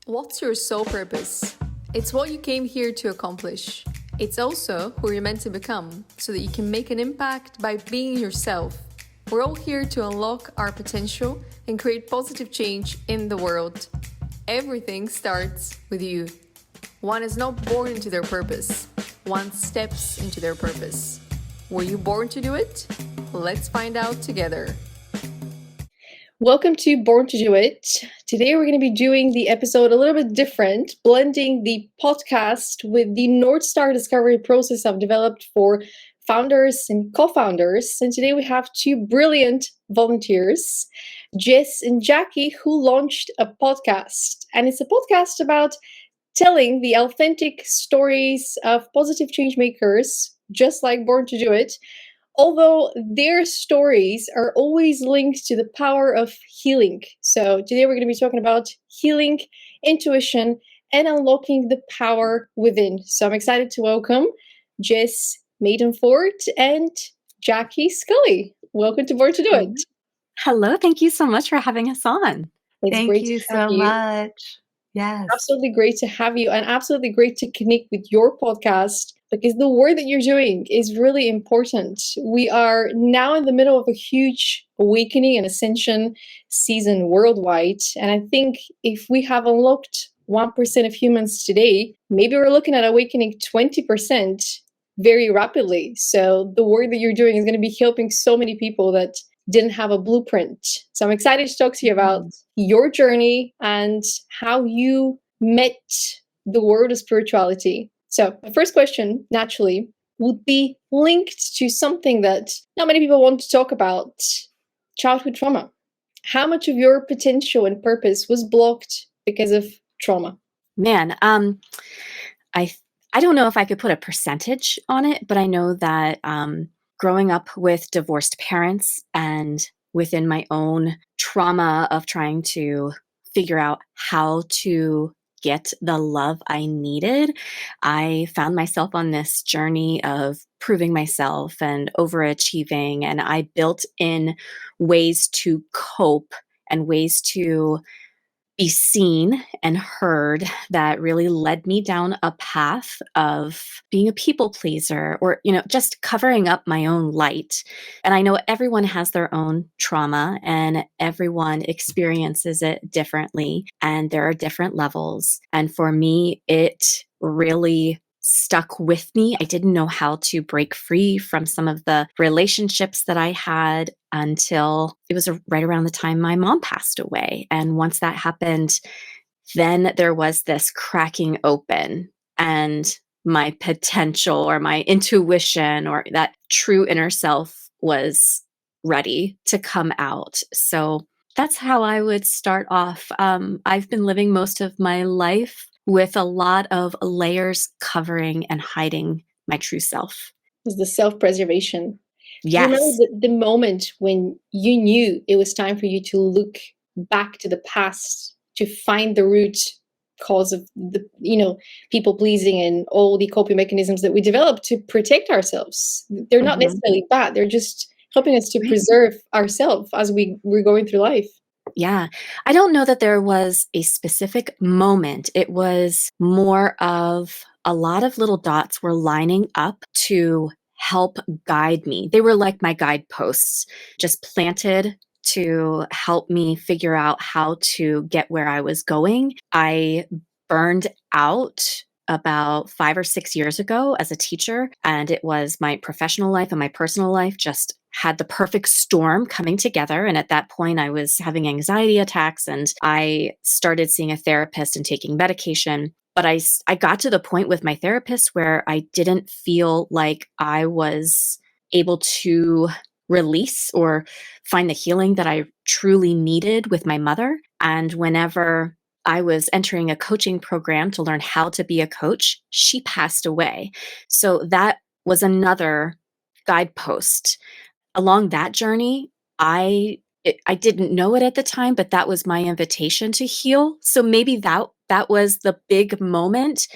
What's your soul purpose? It's what you came here to accomplish. It's also who you're meant to become so that you can make an impact by being yourself. We're all here to unlock our potential and create positive change in the world. Everything starts with you. One is not born into their purpose. One steps into their purpose. Were you born to do it? Let's find out together. Welcome to Born to Do It. Today we're going to be doing the episode a little bit different, blending the podcast with the North Star discovery process I've developed for founders and co-founders. And today we have two brilliant volunteers, Jess and Jackie, who launched a podcast. And it's a podcast about telling the authentic stories of positive change makers, just like Born to Do It, although their stories are always linked to the power of healing. So today we're going to be talking about healing, intuition, and unlocking the power within. So I'm excited to welcome Jess Madenford and Jackie Scully. Welcome to Born to Do It. Hello, thank you so much for having us on. It's Thank great you to have so you. much. Yes. Absolutely great to have you, and absolutely great to connect with your podcast because the work that you're doing is really important. We are now in the middle of a huge awakening and ascension season worldwide. And I think if we have unlocked 1% of humans today, maybe we're looking at awakening 20% very rapidly. So the work that you're doing is going to be helping so many people that didn't have a blueprint. So I'm excited to talk to you about your journey and how you met the world of spirituality. So the first question, naturally, would be linked to something that not many people want to talk about: childhood trauma. How much of your potential and purpose was blocked because of trauma? Man, I don't know if I could put a percentage on it, but I know that growing up with divorced parents and within my own trauma of trying to figure out how to get the love I needed, I found myself on this journey of proving myself and overachieving. And I built in ways to cope and ways to be seen and heard that really led me down a path of being a people pleaser or, just covering up my own light. And I know everyone has their own trauma and everyone experiences it differently. And there are different levels. And for me, it really stuck with me. I didn't know how to break free from some of the relationships that I had until it was right around the time my mom passed away. And once that happened, then there was this cracking open and my potential or my intuition or that true inner self was ready to come out. So that's how I would start off. I've been living most of my life with a lot of layers covering and hiding my true self. Is the self-preservation. Yes. Do you remember the moment when you knew it was time for you to look back to the past to find the root cause of the, people pleasing and all the coping mechanisms that we develop to protect ourselves? They're not necessarily bad. They're just helping us to preserve ourselves as we're going through life. Yeah. I don't know that there was a specific moment. It was more of a lot of little dots were lining up to help guide me. They were like my guideposts, just planted to help me figure out how to get where I was going. I burned out about 5 or 6 years ago as a teacher, and it was my professional life and my personal life just had the perfect storm coming together. And at that point, I was having anxiety attacks and I started seeing a therapist and taking medication. But I got to the point with my therapist where I didn't feel like I was able to release or find the healing that I truly needed with my mother. And whenever I was entering a coaching program to learn how to be a coach, she passed away. So that was another guidepost. Along that journey, I didn't know it at the time, but that was my invitation to heal. So maybe that was the big moment,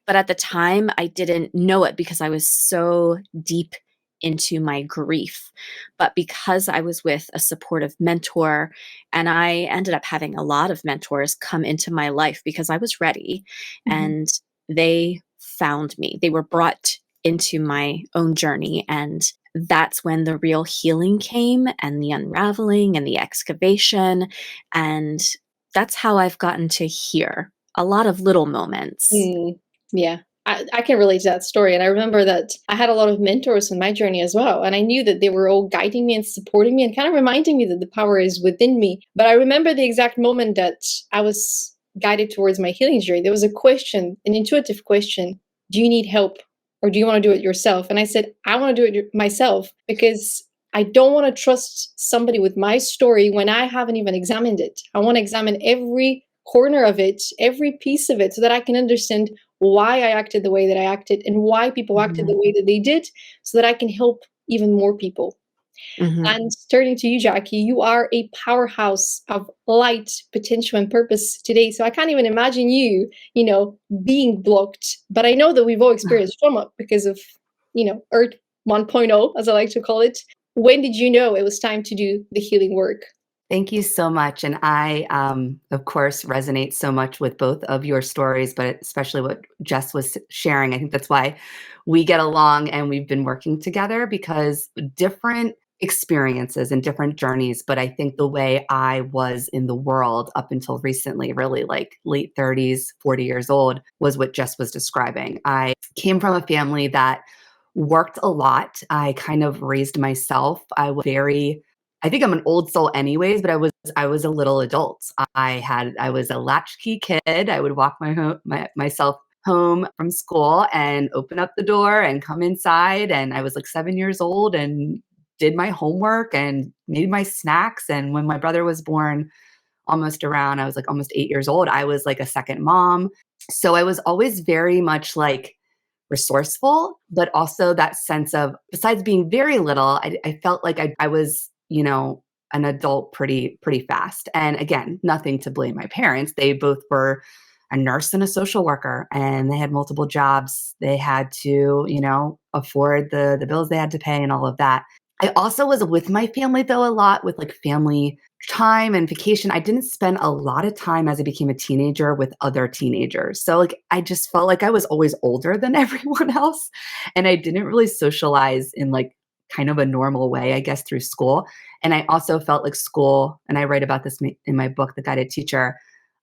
but at the time I didn't know it because I was so deep into my grief. But because I was with a supportive mentor, and I ended up having a lot of mentors come into my life because I was ready, Mhm. and they found me. They were brought into my own journey. And that's when the real healing came, and the unraveling and the excavation. And that's how I've gotten to here. A lot of little moments. Mm, yeah. I can relate to that story. And I remember that I had a lot of mentors in my journey as well. And I knew that they were all guiding me and supporting me and kind of reminding me that the power is within me. But I remember the exact moment that I was guided towards my healing journey. There was a question, an intuitive question: do you need help or do you want to do it yourself? And I said, I want to do it myself, because I don't want to trust somebody with my story when I haven't even examined it. I want to examine every corner of it, every piece of it, so that I can understand why I acted the way that I acted and why people acted Mhm. the way that they did, so that I can help even more people. Mhm. And turning to you, Jackie, you are a powerhouse of light, potential, and purpose today. So I can't even imagine you, being blocked. But I know that we've all experienced trauma because of, Earth 1.0, as I like to call it. When did you know it was time to do the healing work? Thank you so much. And I, of course, resonate so much with both of your stories, but especially what Jess was sharing. I think that's why we get along and we've been working together, because different experiences and different journeys. But I think the way I was in the world up until recently, really like late 30s, 40 years old, was what Jess was describing. I came from a family that worked a lot. I kind of raised myself. I think I'm an old soul anyways, but I was a little adult. I was a latchkey kid. I would walk myself home from school and open up the door and come inside, and I was like 7 years old and did my homework and made my snacks. And when my brother was born, I was like almost 8 years old, I was like a second mom. So I was always very much like resourceful, but also that sense of, besides being very little, I felt like I was, an adult pretty fast. And again, nothing to blame my parents. They both were a nurse and a social worker, and they had multiple jobs. They had to, afford the bills they had to pay and all of that. I also was with my family though a lot, with like family time and vacation. I didn't spend a lot of time as I became a teenager with other teenagers. So like I just felt like I was always older than everyone else, and I didn't really socialize in like kind of a normal way, I guess, through school. And I also felt like school, and I write about this in my book, The Guided Teacher,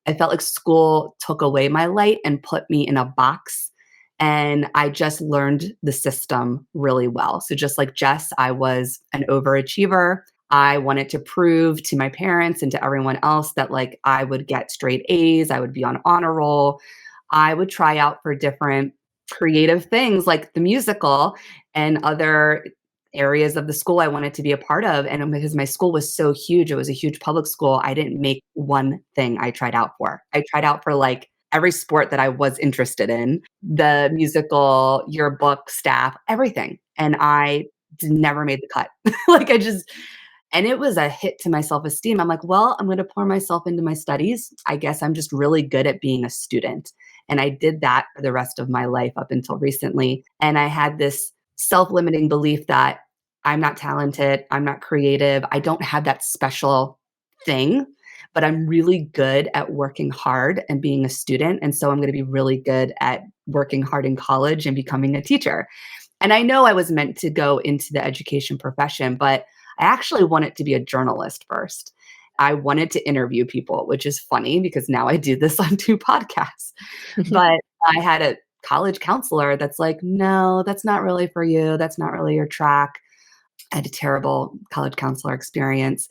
I felt like school took away my light and put me in a box. And I just learned the system really well. So just like Jess, I was an overachiever. I wanted to prove to my parents and to everyone else that like I would get straight A's, I would be on honor roll. I would try out for different creative things like the musical and other areas of the school I wanted to be a part of. And because my school was so huge, it was a huge public school, I didn't make one thing I tried out for. I tried out for like every sport that I was interested in, the musical, yearbook, staff, everything. And I never made the cut. like I just, and it was a hit to my self esteem. I'm like, well, I'm going to pour myself into my studies. I guess I'm just really good at being a student. And I did that for the rest of my life up until recently. And I had this self limiting belief that I'm not talented, I'm not creative, I don't have that special thing, but I'm really good at working hard and being a student. And so I'm going to be really good at working hard in college and becoming a teacher. And I know I was meant to go into the education profession, but I actually wanted to be a journalist first. I wanted to interview people, which is funny because now I do this on 2 podcasts. But I had a college counselor that's like, "No, that's not really for you. That's not really your track." I had a terrible college counselor experience.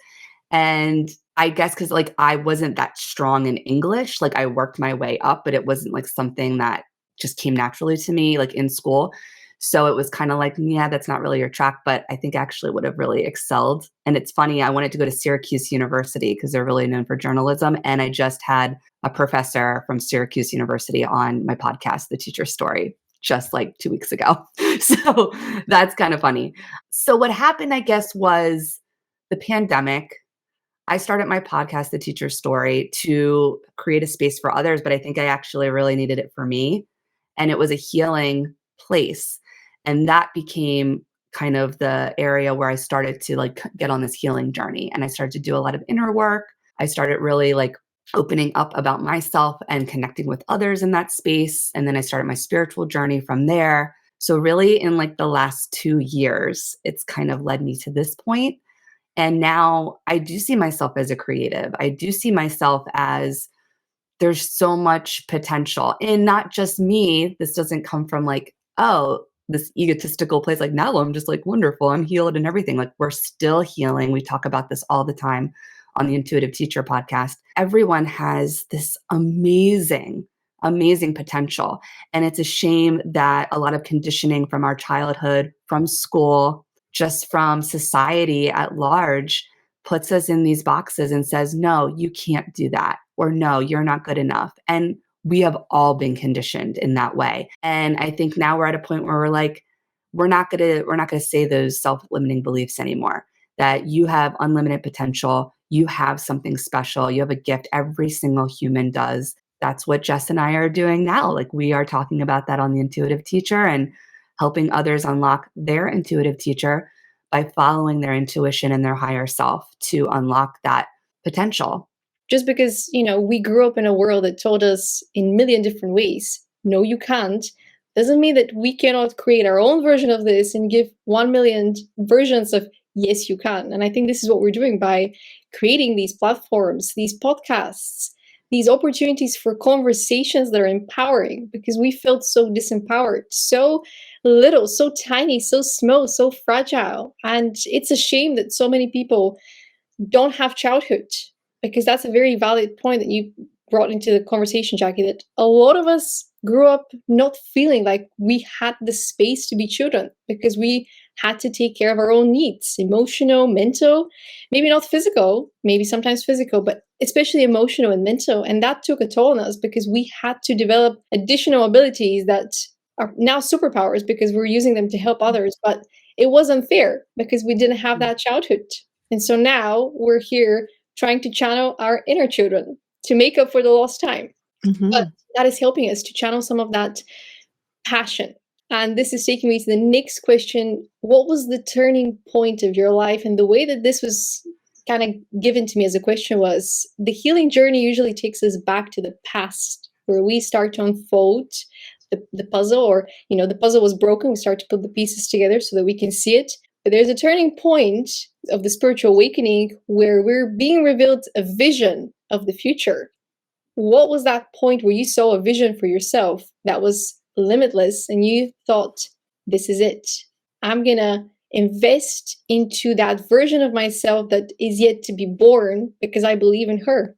And I guess because like I wasn't that strong in English, like I worked my way up, but it wasn't like something that just came naturally to me like in school. So it was kind of like, yeah, that's not really your track, but I think I actually would have really excelled. And it's funny, I wanted to go to Syracuse University because they're really known for journalism. And I just had a professor from Syracuse University on my podcast, The Teacher Story, just like 2 weeks ago. So that's kind of funny. So what happened, I guess, was the pandemic. I started my podcast, The Teacher Story, to create a space for others, but I think I actually really needed it for me. And it was a healing place. And that became kind of the area where I started to like get on this healing journey. And I started to do a lot of inner work. I started really like opening up about myself and connecting with others in that space. And then I started my spiritual journey from there. So really in like the last 2 years, it's kind of led me to this point. And now I do see myself as a creative. I do see myself as there's so much potential in not just me. This doesn't come from like, oh, this egotistical place. Like now I'm just like wonderful. I'm healed and everything. Like we're still healing. We talk about this all the time on the Intuitive Teacher podcast. Everyone has this amazing, amazing potential. And it's a shame that a lot of conditioning from our childhood, from school, just from society at large puts us in these boxes and says, no, you can't do that. Or no, you're not good enough. And we have all been conditioned in that way. And I think now we're at a point where we're like, we're not gonna say those self-limiting beliefs anymore, that you have unlimited potential, you have something special, you have a gift. Every single human does. That's what Jess and I are doing now. Like we are talking about that on the Intuitive Teacher and helping others unlock their intuitive teacher by following their intuition and their higher self to unlock that potential. Just because, we grew up in a world that told us in a million different ways, no, you can't, doesn't mean that we cannot create our own version of this and give 1 million versions of yes, you can. And I think this is what we're doing by creating these platforms, these podcasts, these opportunities for conversations that are empowering, because we felt so disempowered, so little, so tiny, so small, so fragile. And it's a shame that so many people don't have childhood, because that's a very valid point that you brought into the conversation, Jackie, that a lot of us grew up not feeling like we had the space to be children, because we had to take care of our own needs, emotional, mental, maybe not physical, maybe sometimes physical, but especially emotional and mental. And that took a toll on us because we had to develop additional abilities that are now superpowers because we're using them to help others. But it was unfair because we didn't have that childhood. And so now we're here trying to channel our inner children to make up for the lost time. Mm-hmm. But that is helping us to channel some of that passion. And this is taking me to the next question. What was the turning point of your life? And the way that this was kind of given to me as a question was, the healing journey usually takes us back to the past, where we start to unfold the puzzle, or, the puzzle was broken. We start to put the pieces together so that we can see it. But there's a turning point of the spiritual awakening where we're being revealed a vision of the future. What was that point where you saw a vision for yourself that was limitless and you thought, this is it? I'm going to invest into that version of myself that is yet to be born because I believe in her.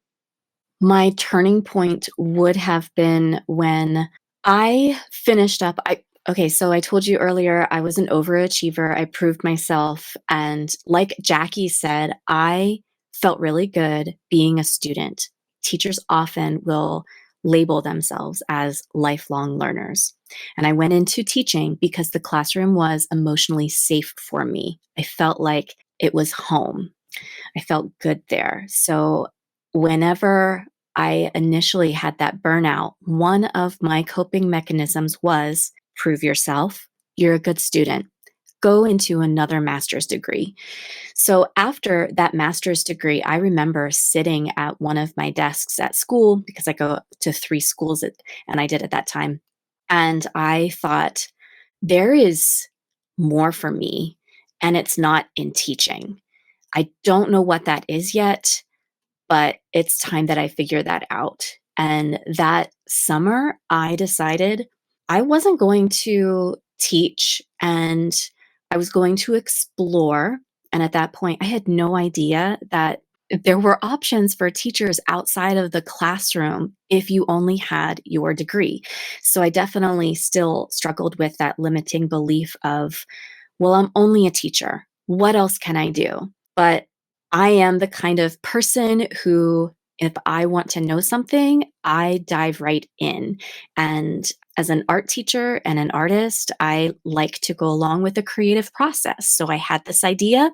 My turning point would have been when I finished up. So I told you earlier, I was an overachiever. I proved myself. And like Jackie said, I felt really good being a student. Teachers often will label themselves as lifelong learners. And I went into teaching because the classroom was emotionally safe for me. I felt like it was home. I felt good there. So whenever I initially had that burnout, one of my coping mechanisms was prove yourself. You're a good student. Go into another master's degree. So after that master's degree, I remember sitting at one of my desks at school, because I go to 3 schools and I did at that time. And I thought, there is more for me, and it's not in teaching. I don't know what that is yet, but it's time that I figure that out. And that summer, I decided I wasn't going to teach, and I was going to explore. And at that point, I had no idea that there were options for teachers outside of the classroom if you only had your degree. So I definitely still struggled with that limiting belief of, well, I'm only a teacher. What else can I do? But I am the kind of person who, if I want to know something, I dive right in. And as an art teacher and an artist, I like to go along with the creative process. So I had this idea.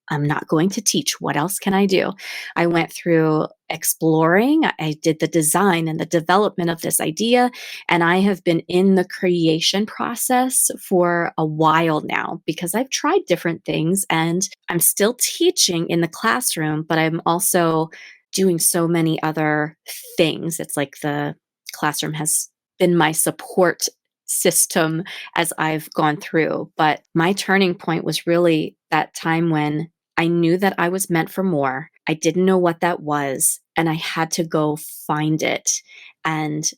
I'm not going to teach. What else can I do? I went through exploring. I did the design and the development of this idea. And I have been in the creation process for a while now because I've tried different things and I'm still teaching in the classroom, but I'm also doing so many other things. It's like the classroom has been my support system as I've gone through. But my turning point was really that time when I knew that I was meant for more. I didn't know what that was, and I had to go find it. And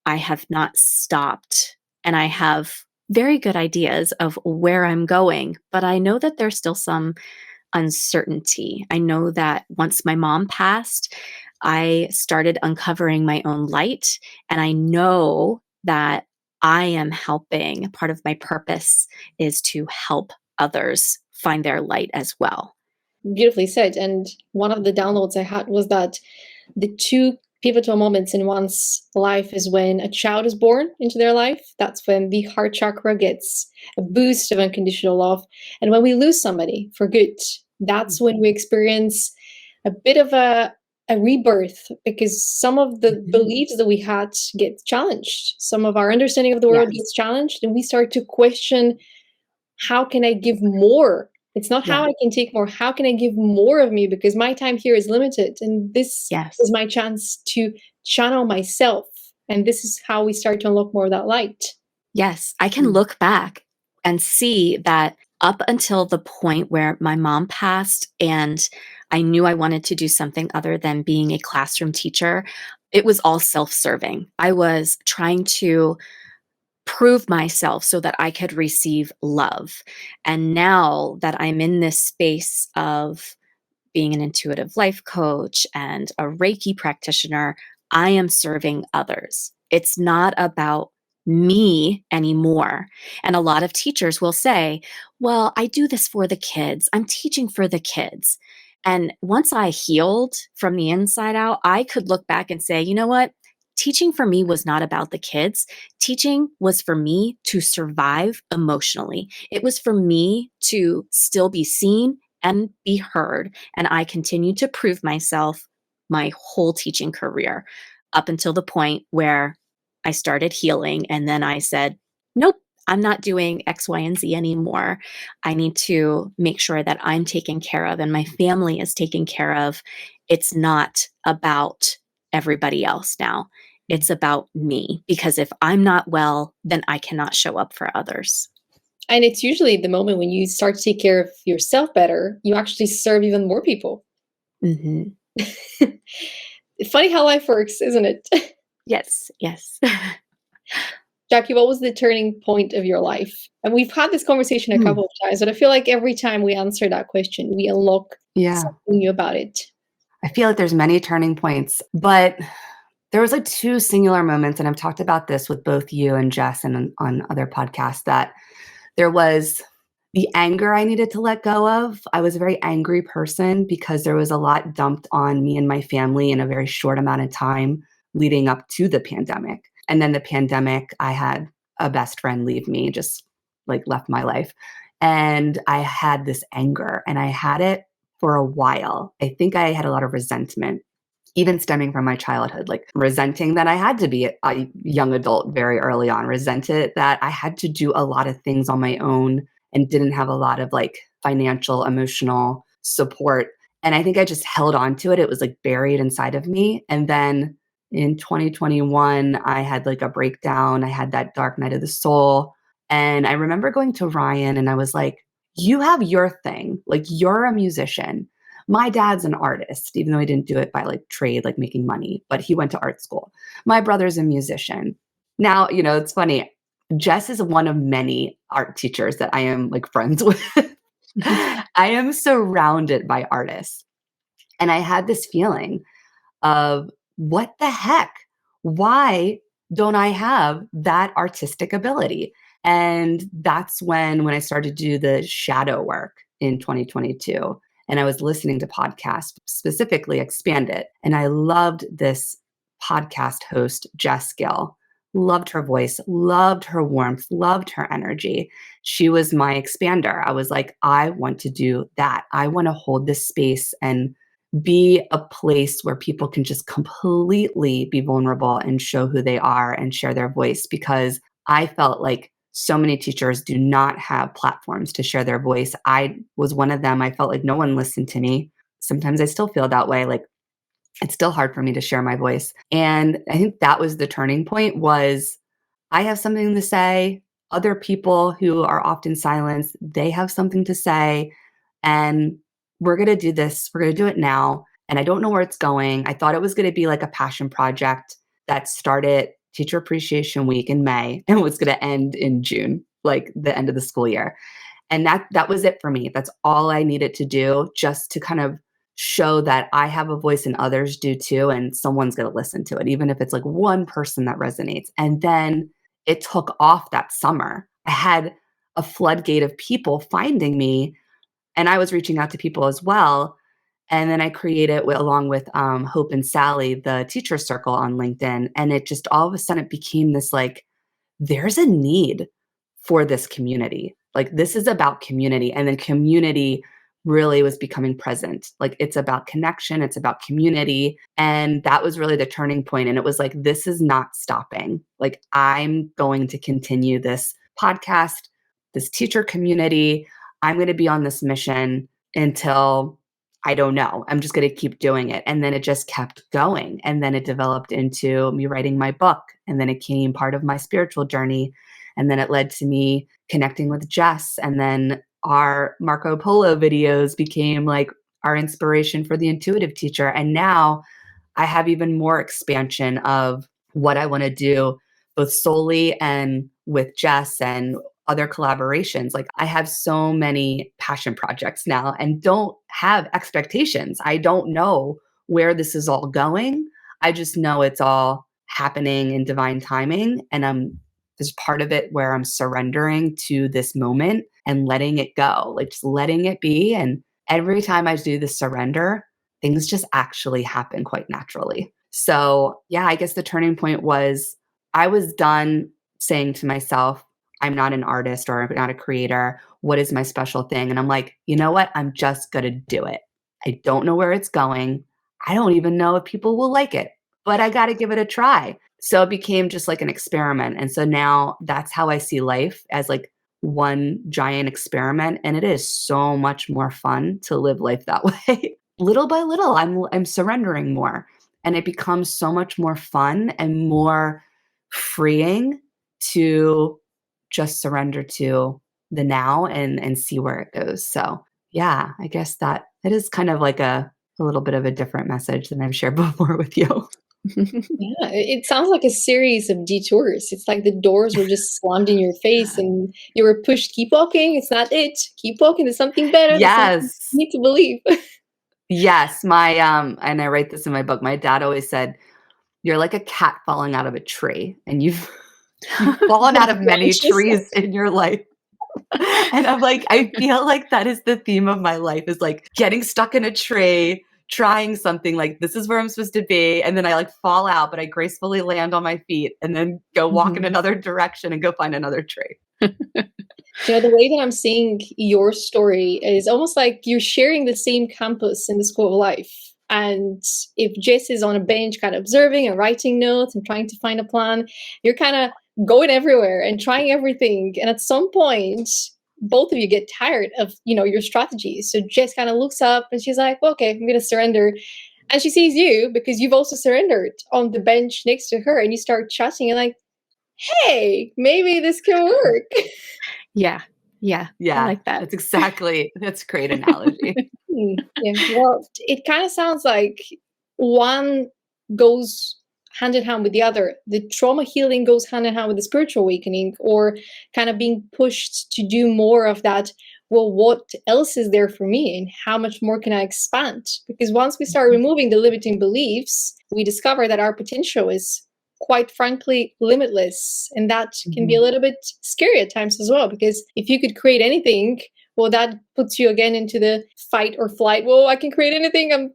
I have not stopped. And I have very good ideas of where I'm going, but I know that there's still some uncertainty. I know that once my mom passed, I started uncovering my own light, and I know that I am helping. Part of my purpose is to help others find their light as well. Beautifully said. And one of the downloads I had was that the two pivotal moments in one's life is when a child is born into their life. That's when the heart chakra gets a boost of unconditional love. And when we lose somebody for good, that's when we experience a bit of a rebirth, because some of the beliefs that we had get challenged. Some of our understanding of the world gets challenged, and we start to question, how can I give more? It's not how I can take more. How can I give more of me? Because my time here is limited. And this is my chance to channel myself. And this is how we start to unlock more of that light. Yes, I can look back and see that up until the point where my mom passed and I knew I wanted to do something other than being a classroom teacher, it was all self-serving. I was trying to prove myself so that I could receive love. And now that I'm in this space of being an intuitive life coach and a Reiki practitioner, I am serving others. It's not about me anymore. And a lot of teachers will say, well, I do this for the kids. I'm teaching for the kids. And once I healed from the inside out, I could look back and say, you know what? Teaching for me was not about the kids. Teaching was for me to survive emotionally. It was for me to still be seen and be heard. And I continued to prove myself my whole teaching career up until the point where I started healing. And then I said, nope, I'm not doing X, Y, and Z anymore. I need to make sure that I'm taken care of and my family is taken care of. It's not about everybody else now. It's about me, because if I'm not well, then I cannot show up for others. And it's usually the moment when you start to take care of yourself better, you actually serve even more people. Mm-hmm. Funny how life works, isn't it? Yes, yes. Jackie, what was the turning point of your life? And we've had this conversation a couple of times, but I feel like every time we answer that question, we unlock something new about it. I feel like there's many turning points, but there was like two singular moments, and I've talked about this with both you and Jess and on other podcasts, that there was the anger I needed to let go of. I was a very angry person because there was a lot dumped on me and my family in a very short amount of time leading up to the pandemic. And then the pandemic, I had a best friend leave me, just like left my life. And I had this anger, and I had it for a while. I think I had a lot of resentment, even stemming from my childhood, like resenting that I had to be a young adult very early on, resented that I had to do a lot of things on my own and didn't have a lot of like financial, emotional support. And I think I just held on to it. It was like buried inside of me. And then in 2021, I had like a breakdown. I had that dark night of the soul. And I remember going to Ryan and I was like, you have your thing. Like, you're a musician. My dad's an artist, even though he didn't do it by like trade, like making money, but he went to art school. My brother's a musician. Now, you know, it's funny. Jess is one of many art teachers that I am like friends with. I am surrounded by artists. And I had this feeling of, what the heck? Why don't I have that artistic ability? And that's when I started to do the shadow work in 2022. And I was listening to podcasts, specifically Expand It. And I loved this podcast host, Jess Gill. loved her voice, loved her warmth, loved her energy. She was my expander. I was like, I want to do that. I want to hold this space and be a place where people can just completely be vulnerable and show who they are and share their voice, because I felt like so many teachers do not have platforms to share their voice. I was one of them. I felt like no one listened to me. Sometimes I still feel that way. Like, it's still hard for me to share my voice. And I think that was the turning point, was I have something to say. Other people who are often silenced, they have something to say. And we're going to do this. We're going to do it now. And I don't know where it's going. I thought it was going to be like a passion project that started Teacher Appreciation Week in May and was going to end in June, like the end of the school year. And that was it for me. That's all I needed to do, just to kind of show that I have a voice and others do too, and someone's going to listen to it, even if it's like one person that resonates. And then it took off that summer. I had a floodgate of people finding me, and I was reaching out to people as well. And then I created, along with Hope and Sally, the teacher circle on LinkedIn. And it just all of a sudden it became this like, there's a need for this community. Like, this is about community. And then community really was becoming present. Like, it's about connection, it's about community. And that was really the turning point. And it was like, this is not stopping. Like, I'm going to continue this podcast, this teacher community. I'm going to be on this mission until, I don't know, I'm just going to keep doing it. And then it just kept going. And then it developed into me writing my book. And then it became part of my spiritual journey. And then it led to me connecting with Jess. And then our Marco Polo videos became like our inspiration for the intuitive teacher. And now I have even more expansion of what I want to do, both solely and with Jess and other collaborations. Like, I have so many passion projects now and don't have expectations. I don't know where this is all going. I just know it's all happening in divine timing. And there's part of it where I'm surrendering to this moment and letting it go, like just letting it be. And every time I do the surrender, things just actually happen quite naturally. So yeah, I guess the turning point was I was done saying to myself, I'm not an artist or I'm not a creator. What is my special thing? And I'm like, you know what? I'm just going to do it. I don't know where it's going. I don't even know if people will like it, but I got to give it a try. So it became just like an experiment. And so now that's how I see life, as like one giant experiment. And it is so much more fun to live life that way. Little by little, I'm surrendering more. And it becomes so much more fun and more freeing to just surrender to the now and see where it goes. So yeah, I guess that it is kind of like a little bit of a different message than I've shared before with you. Yeah, it sounds like a series of detours. It's like the doors were just slammed in your face and you were pushed, keep walking. It's not it. Keep walking. There's something better. There's something Yes. you need to believe. Yes. My, and I write this in my book, my dad always said, you're like a cat falling out of a tree, and you've fallen out of many trees in your life. And I'm like, I feel like that is the theme of my life, is like getting stuck in a tree, trying something like, this is where I'm supposed to be. And then I like fall out, but I gracefully land on my feet and then go walk in another direction and go find another tree. You know, the way that I'm seeing your story is almost like you're sharing the same campus in the school of life. And if Jess is on a bench kind of observing and writing notes and trying to find a plan, you're kind of going everywhere and trying everything. And at some point, both of you get tired of, your strategies. So Jess kind of looks up and she's like, well, okay, I'm going to surrender. And she sees you because you've also surrendered on the bench next to her, and you start chatting and like, hey, maybe this can work. Yeah. I like that. That's a great analogy. Yeah. Well, it kind of sounds like one goes hand in hand with the other. The trauma healing goes hand in hand with the spiritual awakening, or kind of being pushed to do more of that. Well, what else is there for me, and how much more can I expand? Because once we start removing the limiting beliefs, we discover that our potential is, quite frankly, limitless. And that can be a little bit scary at times as well, because if you could create anything, well, that puts you again into the fight or flight. Well, I can create anything.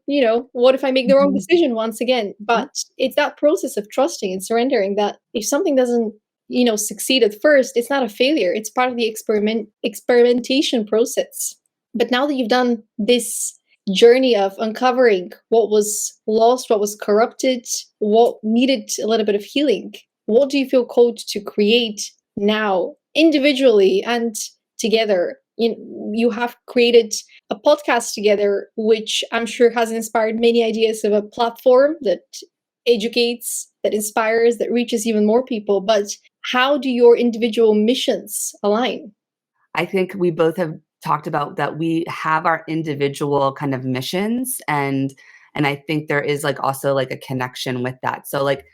What if I make the wrong decision once again? But it's that process of trusting and surrendering that if something doesn't, succeed at first, it's not a failure. It's part of the experimentation process. But now that you've done this journey of uncovering what was lost, what was corrupted, what needed a little bit of healing, what do you feel called to create now, individually and together? You have created a podcast together, which I'm sure has inspired many ideas of a platform that educates, that inspires, that reaches even more people. But how do your individual missions align? I think we both have talked about that we have our individual kind of missions, and I think there is like also like a connection with that. So like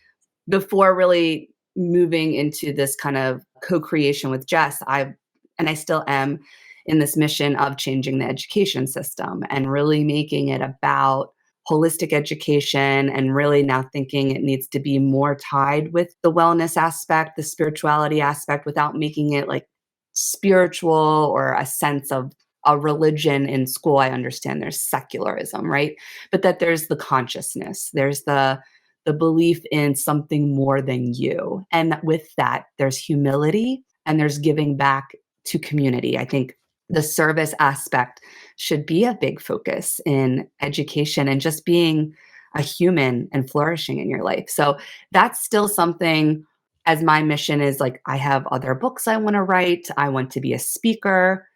before really moving into this kind of co-creation with Jess, I still am in this mission of changing the education system and really making it about holistic education, and really now thinking it needs to be more tied with the wellness aspect, the spirituality aspect, without making it like spiritual or a sense of a religion in school. I understand there's secularism, right? But that there's the consciousness, there's the belief in something more than you. And with that, there's humility and there's giving back to community. I think the service aspect should be a big focus in education and just being a human and flourishing in your life. So that's still something, as my mission is like, I have other books I want to write. I want to be a speaker.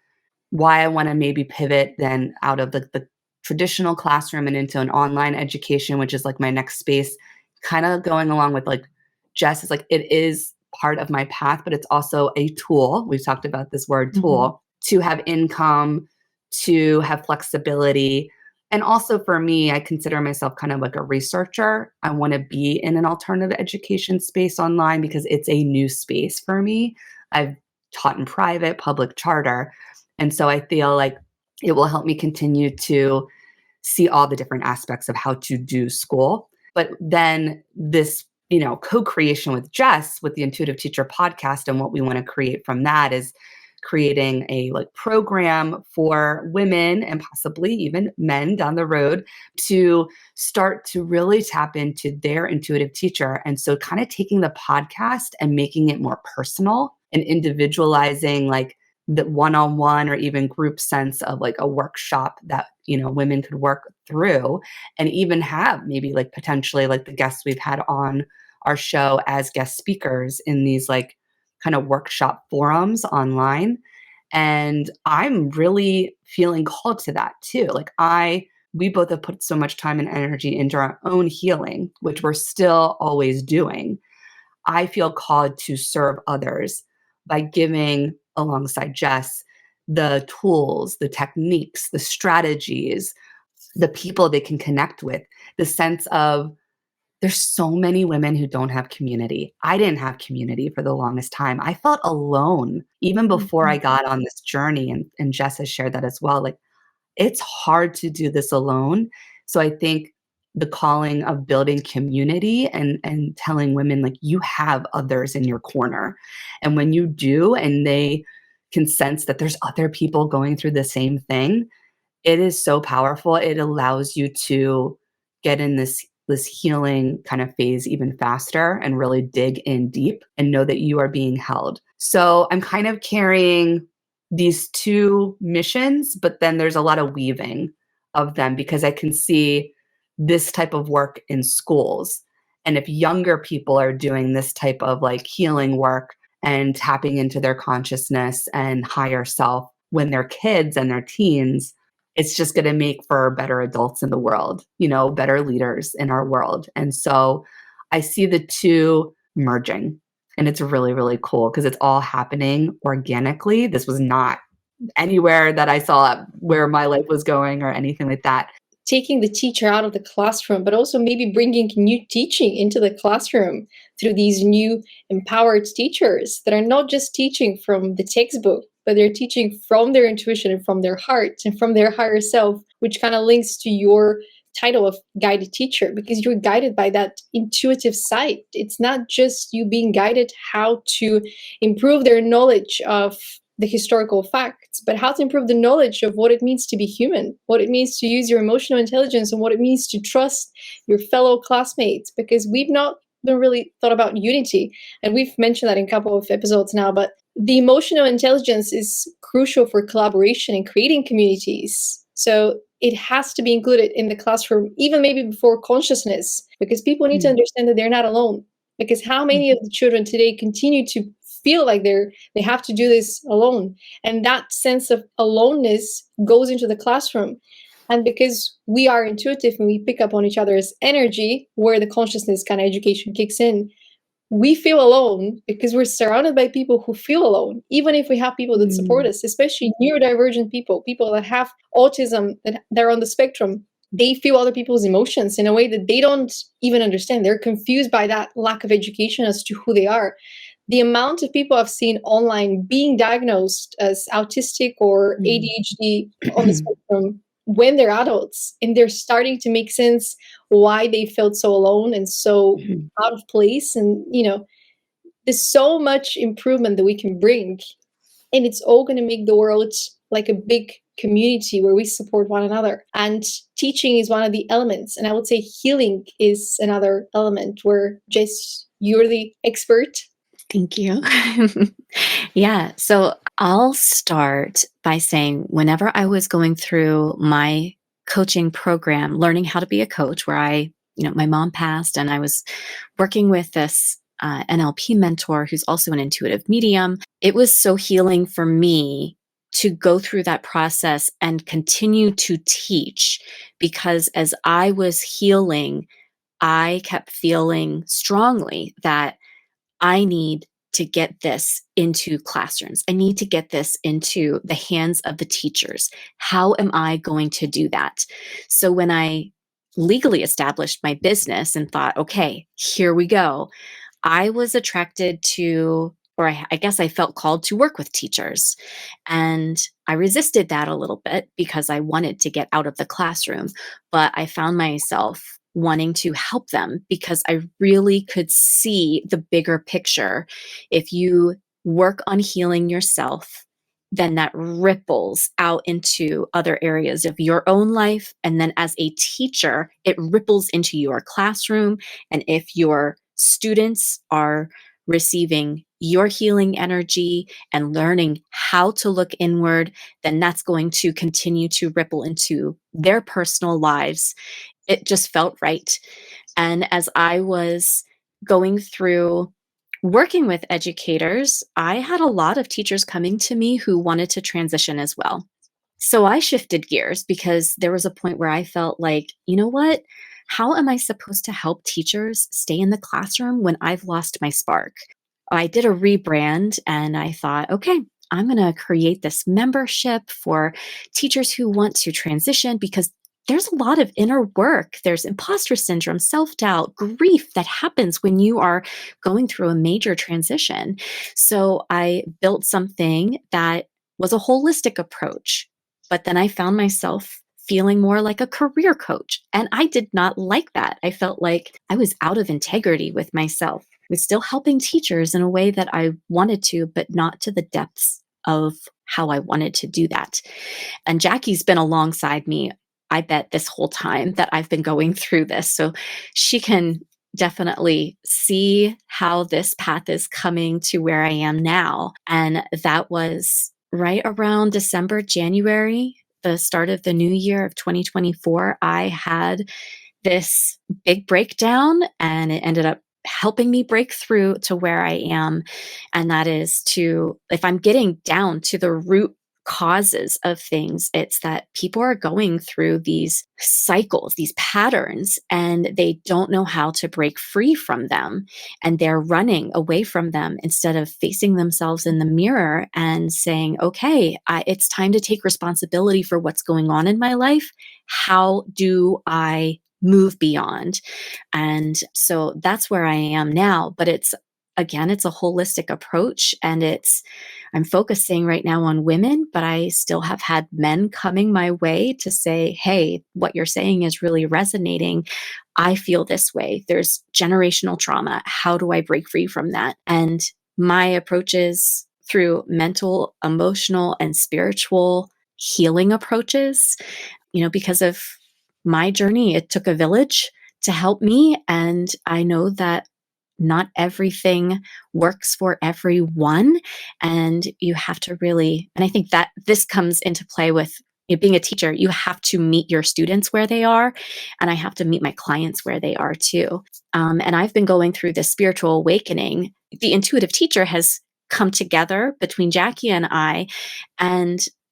Why I want to maybe pivot then out of the traditional classroom and into an online education, which is like my next space, kind of going along with like Jess is like, it is part of my path, but it's also a tool. We've talked about this word tool to have income, to have flexibility. And also for me, I consider myself kind of like a researcher. I want to be in an alternative education space online because it's a new space for me. I've taught in private, public charter. And so I feel like it will help me continue to see all the different aspects of how to do school. But then this, co-creation with Jess, with the Intuitive Teacher podcast, and what we want to create from that is creating a like program for women and possibly even men down the road to start to really tap into their intuitive teacher. And so kind of taking the podcast and making it more personal and individualizing like the one-on-one or even group sense of like a workshop that, women could work through, and even have maybe like potentially like the guests we've had on our show as guest speakers in these like kind of workshop forums online. And I'm really feeling called to that too. Like we both have put so much time and energy into our own healing, which we're still always doing. I feel called to serve others by giving, alongside Jess, the tools, the techniques, the strategies, the people they can connect with, the sense of there's so many women who don't have community. I didn't have community for the longest time. I felt alone even before I got on this journey. And Jess has shared that as well. Like, it's hard to do this alone. So I think the calling of building community and telling women like you have others in your corner. And when you do, and they can sense that there's other people going through the same thing, it is so powerful. It allows you to get in this healing kind of phase even faster and really dig in deep and know that you are being held. So I'm kind of carrying these two missions, but then there's a lot of weaving of them because I can see this type of work in schools. And if younger people are doing this type of like healing work and tapping into their consciousness and higher self when they're kids and they're teens, it's just going to make for better adults in the world, better leaders in our world. And so I see the two merging, and it's really, really cool because it's all happening organically. This was not anywhere that I saw where my life was going or anything like that. Taking the teacher out of the classroom, but also maybe bringing new teaching into the classroom through these new empowered teachers that are not just teaching from the textbook, but they're teaching from their intuition and from their heart and from their higher self, which kind of links to your title of guided teacher, because you're guided by that intuitive side. It's not just you being guided how to improve their knowledge of the historical facts, but how to improve the knowledge of what it means to be human, what it means to use your emotional intelligence, and what it means to trust your fellow classmates, because we've not been really thought about unity. And we've mentioned that in a couple of episodes now, but the emotional intelligence is crucial for collaboration and creating communities. So it has to be included in the classroom, even maybe before consciousness, because people need to understand that they're not alone. Because how many of the children today continue to feel like they have to do this alone? And that sense of aloneness goes into the classroom. And because we are intuitive and we pick up on each other's energy, where the consciousness kind of education kicks in, we feel alone because we're surrounded by people who feel alone, even if we have people that support us, especially neurodivergent people, people that have autism, that they're on the spectrum. They feel other people's emotions in a way that they don't even understand. They're confused by that lack of education as to who they are. The amount of people I've seen online being diagnosed as autistic or ADHD on the spectrum when they're adults, and they're starting to make sense why they felt so alone and so out of place. And, there's so much improvement that we can bring, and it's all going to make the world like a big community where we support one another. And teaching is one of the elements. And I would say healing is another element where, Jess, you're the expert. Thank you. Yeah. So I'll start by saying whenever I was going through my coaching program, learning how to be a coach, where my mom passed and I was working with this NLP mentor who's also an intuitive medium, it was so healing for me to go through that process and continue to teach, because as I was healing, I kept feeling strongly that I need to get this into classrooms. I need to get this into the hands of the teachers. How am I going to do that? So when I legally established my business and thought, okay, here we go, I was attracted to, or I guess I felt called to work with teachers. And I resisted that a little bit because I wanted to get out of the classroom, but I found myself wanting to help them because I really could see the bigger picture. If you work on healing yourself, then that ripples out into other areas of your own life. And then as a teacher, it ripples into your classroom. And if your students are receiving your healing energy and learning how to look inward, then that's going to continue to ripple into their personal lives. It just felt right. And as I was going through working with educators, I had a lot of teachers coming to me who wanted to transition as well. So I shifted gears because there was a point where I felt like, you know what? How am I supposed to help teachers stay in the classroom when I've lost my spark? I did a rebrand and I thought, okay, I'm going to create this membership for teachers who want to transition, because there's a lot of inner work. There's imposter syndrome, self-doubt, grief that happens when you are going through a major transition. So I built something that was a holistic approach, but then I found myself feeling more like a career coach. And I did not like that. I felt like I was out of integrity with myself. I was still helping teachers in a way that I wanted to, but not to the depths of how I wanted to do that. And Jackie's been alongside me, I bet, this whole time that I've been going through this. So she can definitely see how this path is coming to where I am now. And that was right around December, January, the start of the new year of 2024. I had this big breakdown, and it ended up helping me break through to where I am. And that is to, if I'm getting down to the root causes of things, it's that people are going through these cycles, these patterns, and they don't know how to break free from them. And they're running away from them instead of facing themselves in the mirror and saying, okay, it's time to take responsibility for what's going on in my life. How do I move beyond? And so that's where I am now. But it's a holistic approach, and I'm focusing right now on women, but I still have had men coming my way to say, hey, what you're saying is really resonating. I feel this way. There's generational trauma. How do I break free from that? And my approach is through mental, emotional, and spiritual healing approaches. Because of my journey, it took a village to help me. And I know that not everything works for everyone. And you have to really, and I think that this comes into play with being a teacher. You have to meet your students where they are. And I have to meet my clients where they are too. And I've been going through this spiritual awakening. The intuitive teacher has come together between Jackie and I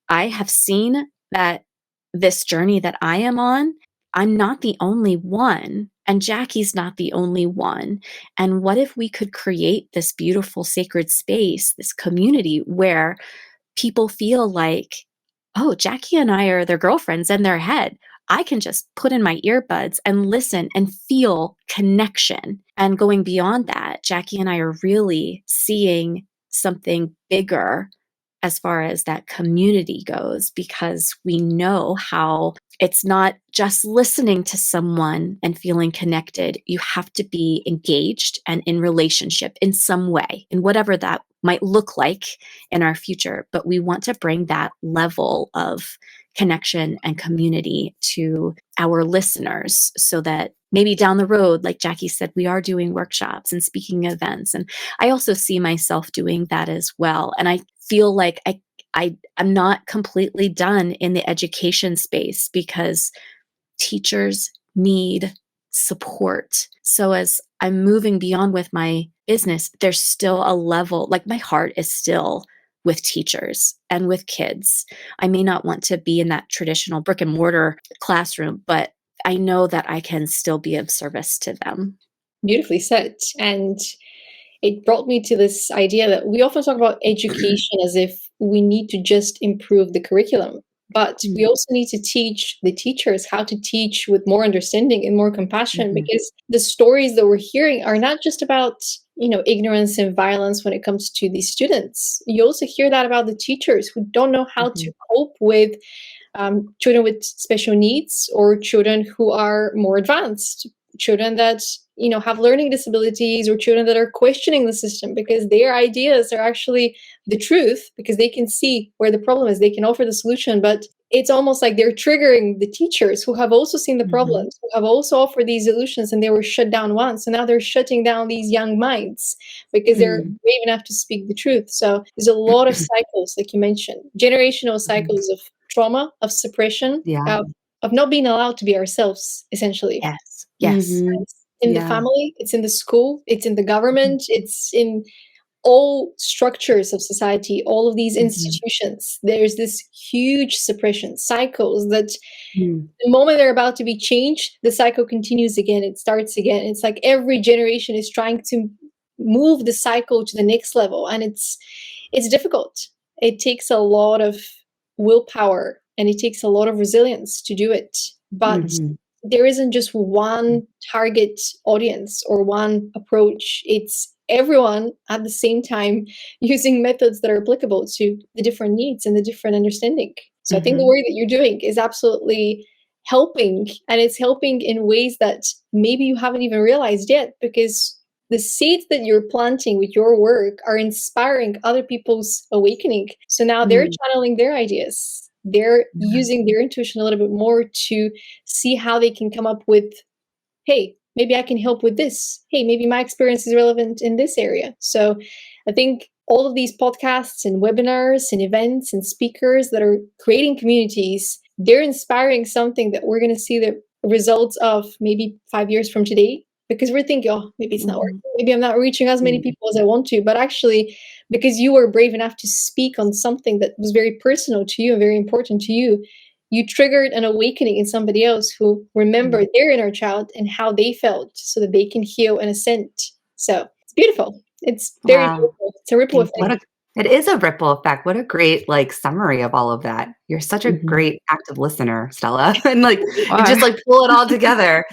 have seen that this journey that I am on, I'm not the only one, and Jackie's not the only one. And what if we could create this beautiful sacred space, this community where people feel like, oh, Jackie and I are their girlfriends in their head. I can just put in my earbuds and listen and feel connection. And going beyond that, Jackie and I are really seeing something bigger as far as that community goes, because we know how it's not just listening to someone and feeling connected. You have to be engaged and in relationship in some way, in whatever that might look like in our future. But we want to bring that level of connection and community to our listeners so that maybe down the road, like Jackie said, we are doing workshops and speaking events. And I also see myself doing that as well. And I feel like I'm not completely done in the education space, because teachers need support. So as I'm moving beyond with my business, there's still a level, like my heart is still with teachers and with kids. I may not want to be in that traditional brick and mortar classroom, but I know that I can still be of service to them. Beautifully said. And it brought me to this idea that we often talk about education as if we need to just improve the curriculum. But we also need to teach the teachers how to teach with more understanding and more compassion, because the stories that we're hearing are not just about, ignorance and violence when it comes to these students. You also hear that about the teachers who don't know how to cope with children with special needs, or children who are more advanced, children that have learning disabilities, or children that are questioning the system because their ideas are actually the truth, because they can see where the problem is, they can offer the solution. But it's almost like they're triggering the teachers who have also seen the problems, who have also offered these solutions, and they were shut down once. So now they're shutting down these young minds because they're brave enough to speak the truth. So there's a lot of cycles, like you mentioned, generational cycles of trauma, of suppression, of not being allowed to be ourselves, essentially. Yes. It's in the family, it's in the school, it's in the government, it's in all structures of society, all of these institutions. There's this huge suppression cycles that the moment they're about to be changed, the cycle continues again, it starts again. It's like every generation is trying to move the cycle to the next level, and it's difficult. It takes a lot of willpower and it takes a lot of resilience to do it. But there isn't just one target audience or one approach. It's everyone at the same time using methods that are applicable to the different needs and the different understanding. So I think the work that you're doing is absolutely helping, and it's helping in ways that maybe you haven't even realized yet, because the seeds that you're planting with your work are inspiring other people's awakening. So now they're channeling their ideas. They're using their intuition a little bit more to see how they can come up with, hey, maybe I can help with this. Hey, maybe my experience is relevant in this area. So I think all of these podcasts and webinars and events and speakers that are creating communities, they're inspiring something that we're going to see the results of maybe 5 years from today, because we're thinking, oh, maybe it's not working. Maybe I'm not reaching as many people as I want to. But actually, because you were brave enough to speak on something that was very personal to you and very important to you, you triggered an awakening in somebody else who remembered their inner child and how they felt, so that they can heal and ascend. So it's beautiful. It's very beautiful. It's a ripple effect. It is a ripple effect. What a great summary of all of that. You're such a great active listener, Stella. And you just pull it all together.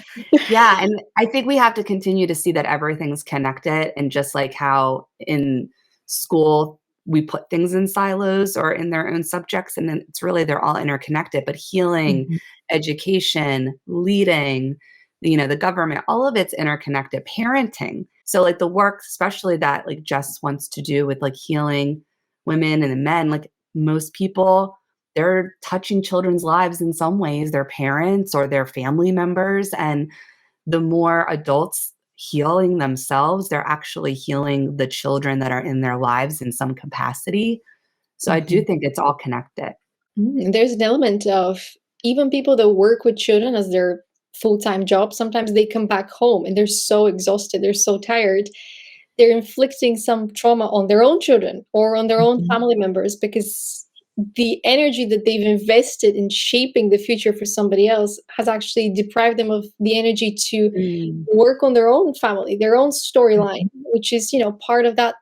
Yeah. And I think we have to continue to see that everything's connected, and just like how in school we put things in silos or in their own subjects, and then it's really, they're all interconnected. But healing, education, leading, the government, all of it's interconnected. Parenting. So the work, especially that Jess wants to do with healing women and the men, like most people, they're touching children's lives in some ways, their parents or their family members. And the more adults healing themselves, they're actually healing the children that are in their lives in some capacity. So I do think it's all connected. There's an element of even people that work with children as their full-time job, sometimes they come back home and they're so exhausted, they're so tired, they're inflicting some trauma on their own children or on their own family members because the energy that they've invested in shaping the future for somebody else has actually deprived them of the energy to work on their own family, their own storyline, which is, part of that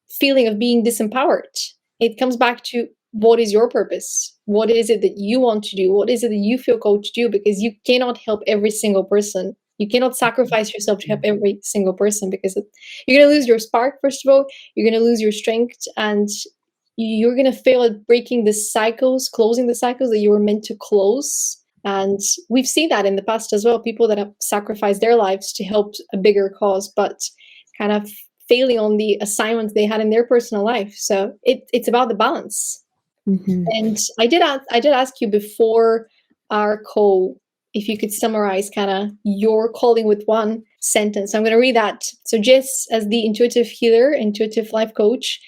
feeling of being disempowered. It comes back to, what is your purpose? What is it that you want to do? What is it that you feel called to do? Because you cannot help every single person. You cannot sacrifice yourself to help every single person because you're going to lose your spark, first of all. You're going to lose your strength, and you're going to fail at breaking the cycles, closing the cycles that you were meant to close. And we've seen that in the past as well. People that have sacrificed their lives to help a bigger cause, but kind of failing on the assignments they had in their personal life. So it's about the balance. And I did ask you before our call if you could summarize kind of your calling with one sentence. I'm going to read that. So Jess, as the intuitive healer, intuitive life coach,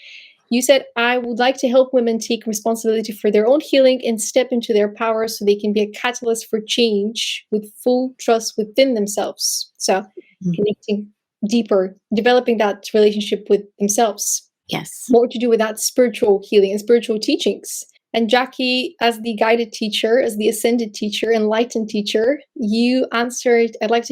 you said, I would like to help women take responsibility for their own healing and step into their power so they can be a catalyst for change with full trust within themselves. So connecting deeper, developing that relationship with themselves. Yes. More to do with that spiritual healing and spiritual teachings. And Jackie, as the guided teacher, as the ascended teacher, enlightened teacher, you answered, I'd like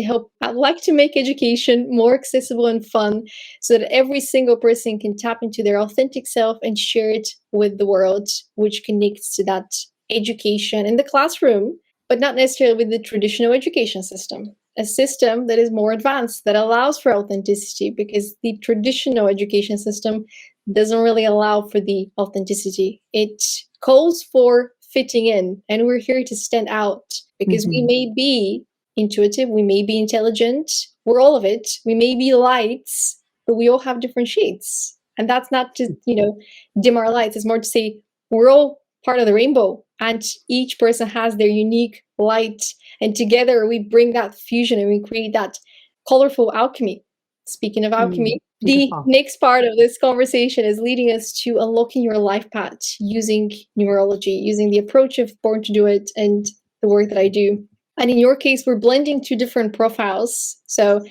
to make education more accessible and fun so that every single person can tap into their authentic self and share it with the world, which connects to that education in the classroom, but not necessarily with the traditional education system. A system that is more advanced, that allows for authenticity, because the traditional education system doesn't really allow for the authenticity. It calls for fitting in, and we're here to stand out because we may be intuitive, we may be intelligent, we're all of it, we may be lights, but we all have different shades. And that's not to, dim our lights. It's more to say we're all part of the rainbow, and each person has their unique light, and together we bring that fusion and we create that colorful alchemy. Speaking of alchemy, the next part of this conversation is leading us to unlocking your life path using numerology, using the approach of Born to Do It and the work that I do. And in your case, we're blending two different profiles. So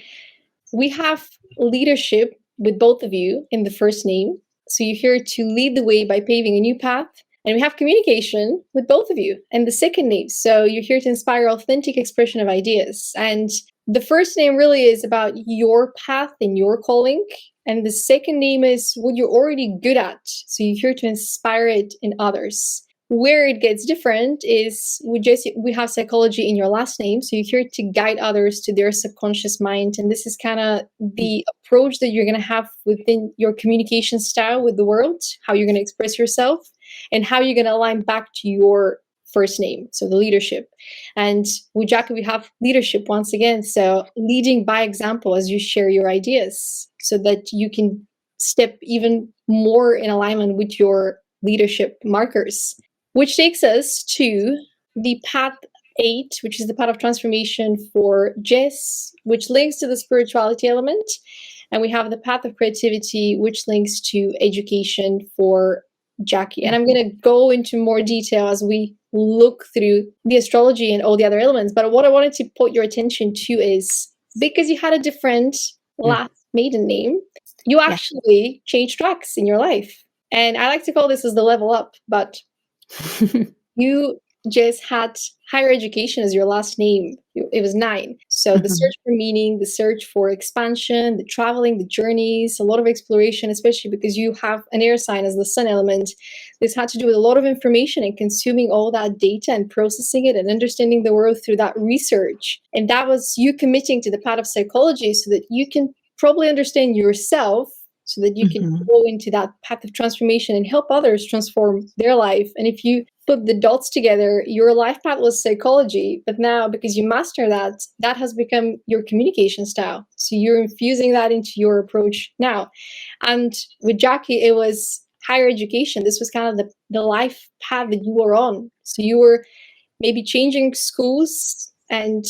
we have leadership with both of you in the first name. So you're here to lead the way by paving a new path. And we have communication with both of you and the second name. So you're here to inspire authentic expression of ideas. And the first name really is about your path and your calling. And the second name is what you're already good at. So you're here to inspire it in others. Where it gets different is we have psychology in your last name. So you're here to guide others to their subconscious mind. And this is kind of the approach that you're going to have within your communication style with the world, how you're going to express yourself, and how you're going to align back to your first name, so the leadership. And with Jackie, we have leadership once again. So leading by example as you share your ideas so that you can step even more in alignment with your leadership markers, which takes us to the path 8, which is the path of transformation for Jess, which links to the spirituality element. And we have the path of creativity, which links to education for Jackie. And I'm going to go into more detail as we look through the astrology and all the other elements. But what I wanted to put your attention to is, because you had a different last maiden name, you actually changed tracks in your life. And I like to call this as the level up, but you just had higher education as your last name. It was 9. So the search for meaning, the search for expansion, the traveling, the journeys, a lot of exploration, especially because you have an air sign as the sun element. This had to do with a lot of information and consuming all that data and processing it and understanding the world through that research. And that was you committing to the path of psychology so that you can probably understand yourself, so that you can go into that path of transformation and help others transform their life. And if you put the dots together, your life path was psychology, but now because you master that, that has become your communication style. So you're infusing that into your approach now. And with Jackie, it was higher education. This was kind of the life path that you were on. So you were maybe changing schools and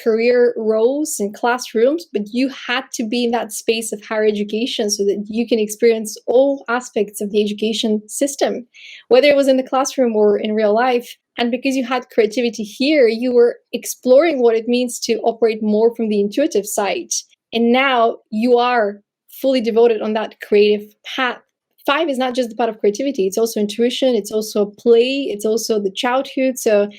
career roles and classrooms, but you had to be in that space of higher education so that you can experience all aspects of the education system, whether it was in the classroom or in real life. And because you had creativity here, you were exploring what it means to operate more from the intuitive side. And now you are fully devoted on that creative path. 5 is not just the part of creativity, it's also intuition, it's also play, it's also the childhood. So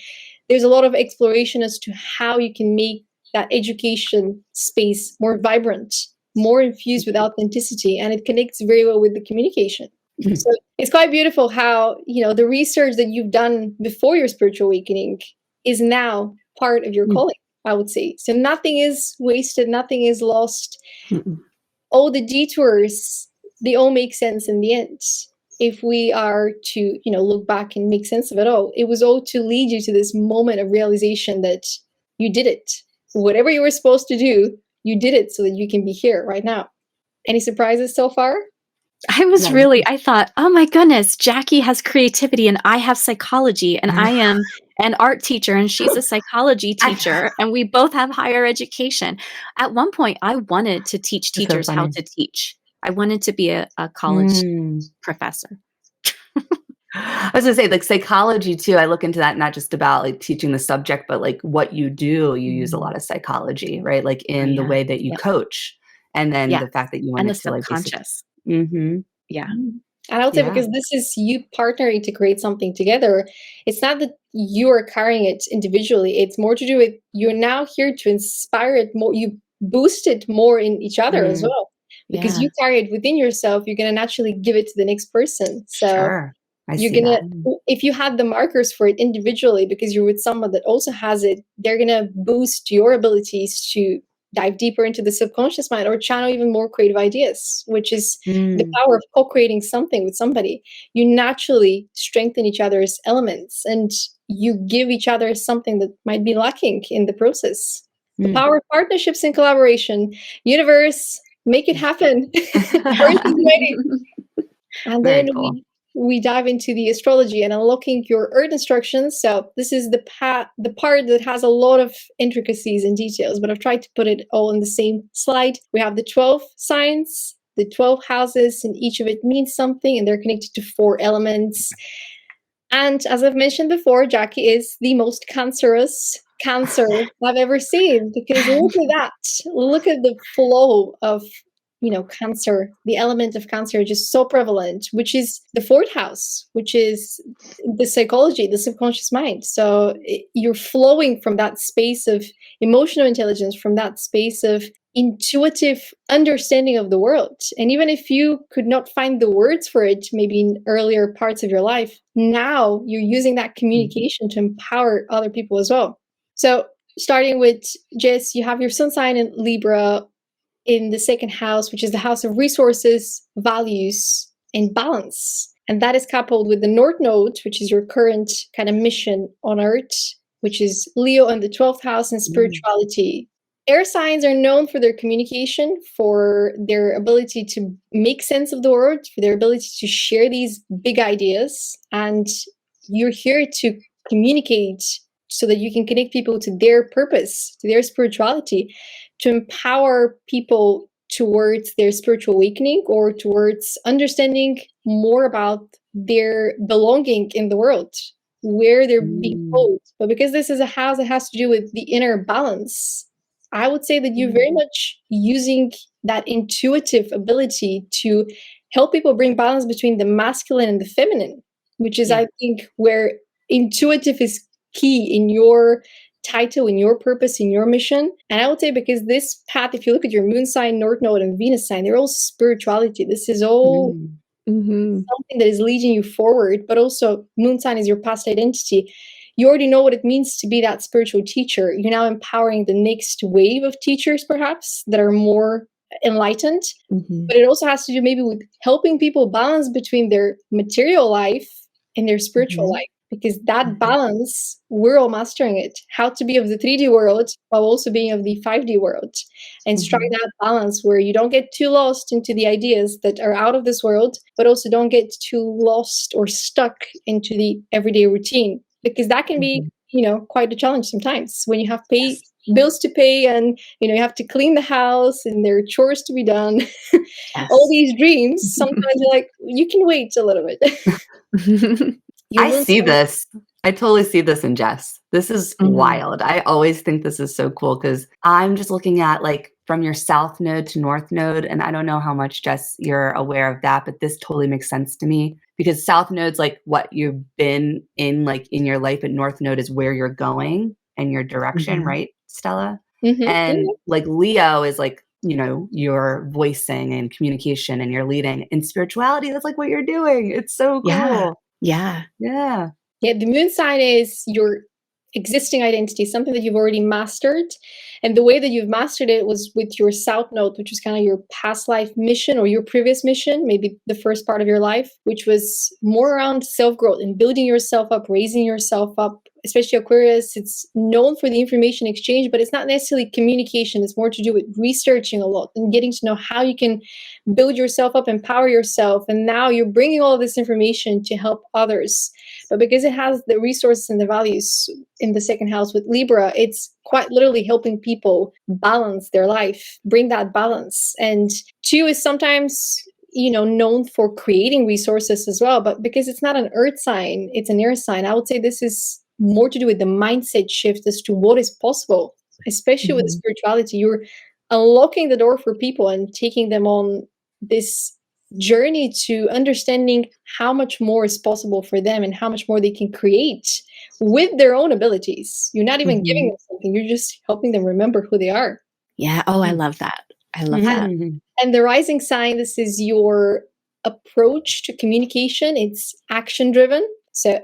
there's a lot of exploration as to how you can make that education space more vibrant, more infused with authenticity, and it connects very well with the communication. So it's quite beautiful how, the research that you've done before your spiritual awakening is now part of your calling, I would say. So nothing is wasted, nothing is lost. All the detours, they all make sense in the end. If we are to, look back and make sense of it all, it was all to lead you to this moment of realization that you did it. Whatever you were supposed to do, you did it so that you can be here right now. Any surprises so far? I thought, oh my goodness, Jackie has creativity and I have psychology, and I am an art teacher and she's a psychology teacher, and we both have higher education. At one point, I wanted to teach teachers how to teach. I wanted to be a college professor. I was gonna say, like, psychology too, I look into that, not just about like teaching the subject, but like what you do, you use a lot of psychology, right? Like in the way that you coach, and then the fact that you want and the to like subconscious. Yeah. And I would say, because this is you partnering to create something together, it's not that you are carrying it individually. It's more to do with you're now here to inspire it more. You boost it more in each other as well. Because you carry it within yourself, you're going to naturally give it to the next person. So you're going to, if you had the markers for it individually, because you're with someone that also has it, they're going to boost your abilities to dive deeper into the subconscious mind or channel even more creative ideas, which is the power of co-creating something with somebody. You naturally strengthen each other's elements and you give each other something that might be lacking in the process. The power of partnerships and collaboration. Universe, make it happen. Earth is waiting. And then we dive into the astrology and unlocking your earth instructions. So this is the part that has a lot of intricacies and details, but I've tried to put it all in the same slide. We have the 12 signs, the 12 houses, and each of it means something, and they're connected to 4 elements. And as I've mentioned before, Jackie is the most cancerous Cancer I've ever seen, because look at that. Look at the flow of Cancer, the element of Cancer, just so prevalent, which is the 4th house, which is the psychology, the subconscious mind. So you're flowing from that space of emotional intelligence, from that space of intuitive understanding of the world. And even if you could not find the words for it, maybe in earlier parts of your life, now you're using that communication to empower other people as well. So starting with Jess, you have your sun sign in Libra in the 2nd house, which is the house of resources, values, and balance. And that is coupled with the North Node, which is your current kind of mission on Earth, which is Leo in the 12th house and spirituality. Air signs are known for their communication, for their ability to make sense of the world, for their ability to share these big ideas. And you're here to communicate so that you can connect people to their purpose, to their spirituality, to empower people towards their spiritual awakening or towards understanding more about their belonging in the world, where they're being pulled. But because this is a house that has to do with the inner balance, I would say that you're very much using that intuitive ability to help people bring balance between the masculine and the feminine, which is, I think, where intuitive is key in your title, in your purpose, in your mission. And I would say, because this path, if you look at your moon sign, North Node, and Venus sign, they're all spirituality. This is all something that is leading you forward, but also moon sign is your past identity. You already know what it means to be that spiritual teacher. You're now empowering the next wave of teachers, perhaps, that are more enlightened. But it also has to do maybe with helping people balance between their material life and their spiritual life. because that balance, we're all mastering it. How to be of the 3D world while also being of the 5D world, and strike that balance where you don't get too lost into the ideas that are out of this world, but also don't get too lost or stuck into the everyday routine, because that can be, quite a challenge sometimes when you have bills to pay, and you have to clean the house and there are chores to be done. All these dreams, sometimes you're like, you can wait a little bit. I see this. I totally see this in Jess. This is wild. I always think this is so cool because I'm just looking at like from your south node to north node. And I don't know how much, Jess, you're aware of that, but this totally makes sense to me because south node's like what you've been in, like in your life, and north node is where you're going and your direction, right, Stella? And like Leo is like, your voicing and communication and your leading. In spirituality, that's like what you're doing. It's so cool. Yeah. The moon sign is your existing identity, something that you've already mastered. And the way that you've mastered it was with your south node, which was kind of your past life mission or your previous mission, maybe the first part of your life, which was more around self-growth and building yourself up, raising yourself up. Especially Aquarius, it's known for the information exchange, but it's not necessarily communication. It's more to do with researching a lot and getting to know how you can build yourself up, empower yourself. And now you're bringing all of this information to help others. But because it has the resources and the values in the second house with Libra, it's quite literally helping people balance their life, bring that balance. And 2 is sometimes known for creating resources as well. But because it's not an earth sign, it's an air sign, I would say this is more to do with the mindset shift as to what is possible, especially with spirituality. You're unlocking the door for people and taking them on this journey to understanding how much more is possible for them and how much more they can create with their own abilities. You're not even giving them something, you're just helping them remember who they are. Yeah. Oh, I love that. I love that. And the rising sign, this is your approach to communication. It's action driven. So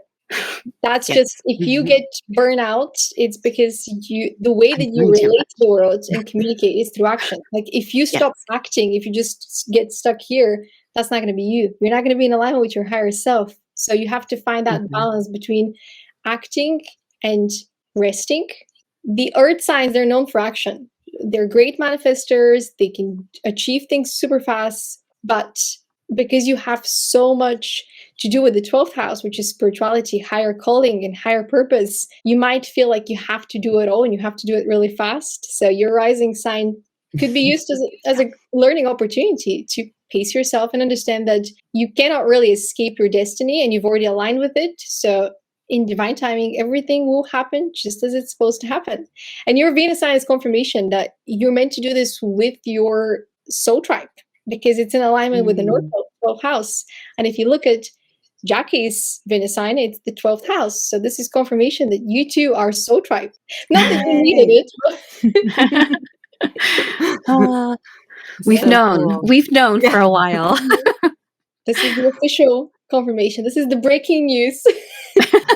that's just, if you get burnout, it's because the way that you relate to the world and communicate is through action. Like if you stop acting, if you just get stuck here, that's not going to be you. You're not going to be in alignment with your higher self. So you have to find that balance between acting and resting. The earth signs, they're known for action. They're great manifestors. They can achieve things super fast, but because you have so much to do with the 12th house, which is spirituality, higher calling and higher purpose, you might feel like you have to do it all and you have to do it really fast. So your rising sign could be used as a learning opportunity to pace yourself and understand that you cannot really escape your destiny and you've already aligned with it. So in divine timing, everything will happen just as it's supposed to happen. And your Venus sign is confirmation that you're meant to do this with your soul tribe, because it's in alignment with the North 12th house. And if you look at Jackie's Venus sign, it's the 12th house. So this is confirmation that you two are soul tribe. Not that you needed it. We've known for a while. This is the official confirmation. This is the breaking news.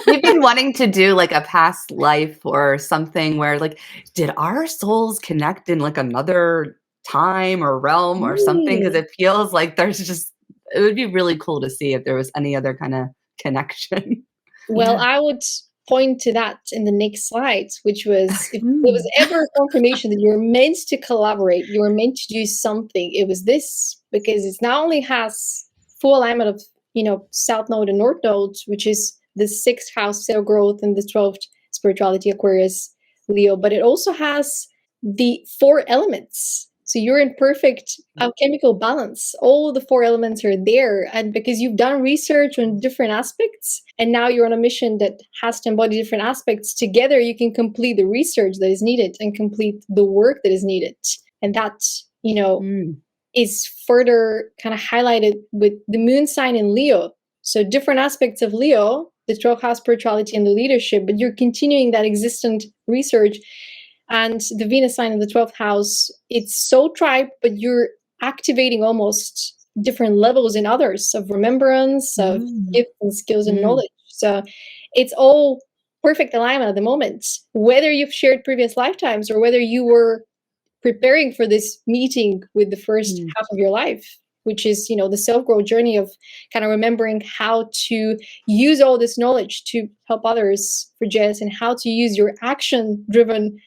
We've been wanting to do like a past life or something where like, did our souls connect in like another time or realm or something? Because it feels like it would be really cool to see if there was any other kind of connection. Well, I would point to that in the next slide, which was, if there was ever a confirmation that you're meant to collaborate, you're meant to do something, it was this, because it not only has full alignment of, South Node and North Node, which is the 6th house, cell growth, and the 12th, spirituality, Aquarius, Leo, but it also has the 4 elements. So you're in perfect alchemical balance. All the 4 elements are there. And because you've done research on different aspects, and now you're on a mission that has to embody different aspects, together you can complete the research that is needed and complete the work that is needed. And that, is further kind of highlighted with the moon sign in Leo. So different aspects of Leo, the 12th house spirituality and the leadership, but you're continuing that existent research. And the Venus sign in the 12th house, it's soul tribe, but you're activating almost different levels in others of remembrance, of gifts and skills and knowledge. So it's all perfect alignment at the moment. Whether you've shared previous lifetimes or whether you were preparing for this meeting with the first half of your life, which is, the self-growth journey of kind of remembering how to use all this knowledge to help others for Jess, and how to use your action-driven,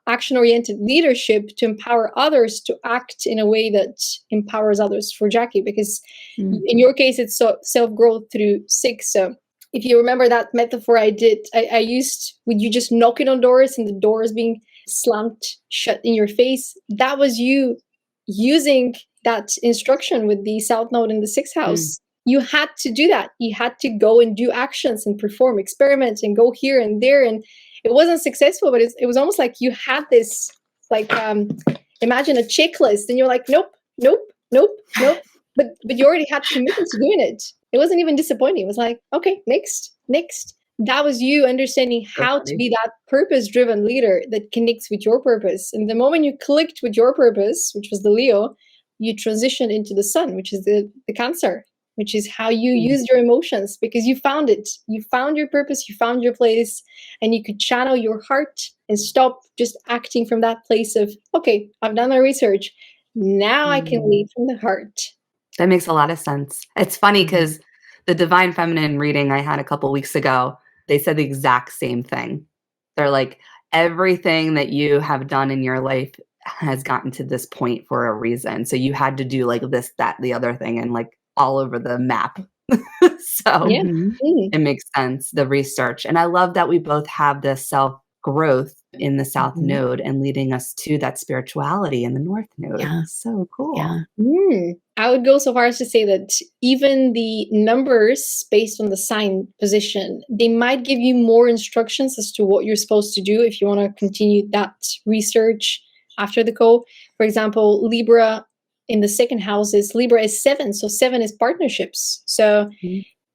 action-oriented leadership to empower others to act in a way that empowers others for Jackie. Because in your case, it's self-growth through 6. So if you remember that metaphor I used, would you just knocking on doors and the doors being slammed shut in your face? That was you using that instruction with the South Node in the 6th house. You had to do that. You had to go and do actions and perform experiments and go here and there. And it wasn't successful, but it was almost like you had this, like, imagine a checklist, and you're like, nope. But you already had committed to doing it. It wasn't even disappointing. It was like, okay, next. That was you understanding how to be that purpose-driven leader that connects with your purpose. And the moment you clicked with your purpose, which was the Leo, you transitioned into the Sun, which is the Cancer, which is how you use your emotions, because you found it. You found your purpose, you found your place, and you could channel your heart and stop just acting from that place of, okay, I've done my research. Now I can lead from the heart. That makes a lot of sense. It's funny because the Divine Feminine reading I had a couple weeks ago, they said the exact same thing. They're like, everything that you have done in your life has gotten to this point for a reason. So you had to do like this, that, the other thing, and like all over the map. So it makes sense, the research. And I love that we both have this self-growth in the South Node and leading us to that spirituality in the North Node. Yeah. So cool. Yeah. I would go so far as to say that even the numbers based on the sign position, they might give you more instructions as to what you're supposed to do if you want to continue that research after the call. For example, Libra in the 2nd house Libra is 7. So 7 is partnerships. So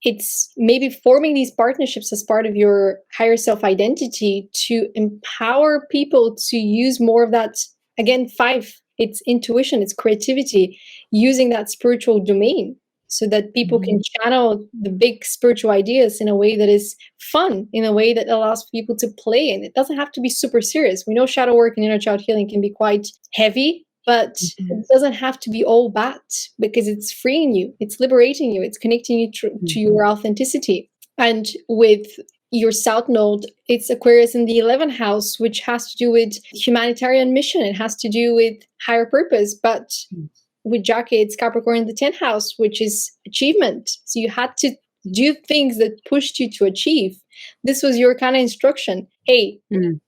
it's maybe forming these partnerships as part of your higher self identity to empower people to use more of that. Again, 5, it's intuition, it's creativity, using that spiritual domain so that people can channel the big spiritual ideas in a way that is fun, in a way that allows people to play. And it doesn't have to be super serious. We know shadow work and inner child healing can be quite heavy, but it doesn't have to be all bad, because it's freeing you, it's liberating you, it's connecting you to your authenticity. And with your South Node, it's Aquarius in the 11th house, which has to do with humanitarian mission. It has to do with higher purpose. But with Jackie, it's Capricorn in the 10th house, which is achievement. So you had to do things that pushed you to achieve. This was your kind of instruction. Hey,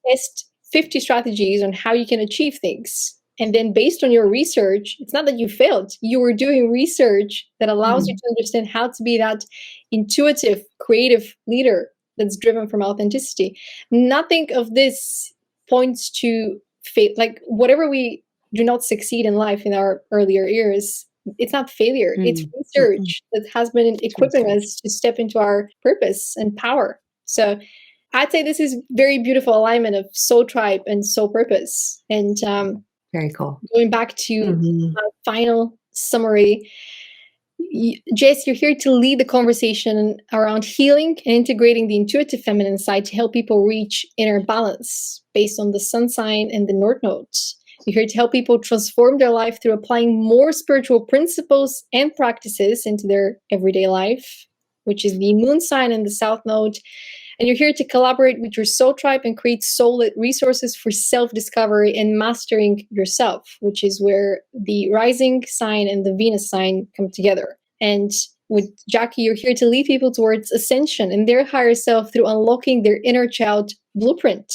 test 50 strategies on how you can achieve things. And then based on your research, it's not that you failed. You were doing research that allows you to understand how to be that intuitive, creative leader that's driven from authenticity. Nothing of this points to fail. Like, whatever we do not succeed in life in our earlier years, it's not failure. It's research that has been equipping us to step into our purpose and power. So I'd say this is very beautiful alignment of soul tribe and soul purpose. And very cool. Going back to my final summary, Jess, you're here to lead the conversation around healing and integrating the intuitive feminine side to help people reach inner balance based on the sun sign and the North nodes. You're here to help people transform their life through applying more spiritual principles and practices into their everyday life, which is the moon sign and the South node. And you're here to collaborate with your soul tribe and create soul-lit resources for self-discovery and mastering yourself, which is where the rising sign and the Venus sign come together. And with Jackie, you're here to lead people towards ascension and their higher self through unlocking their inner child blueprint,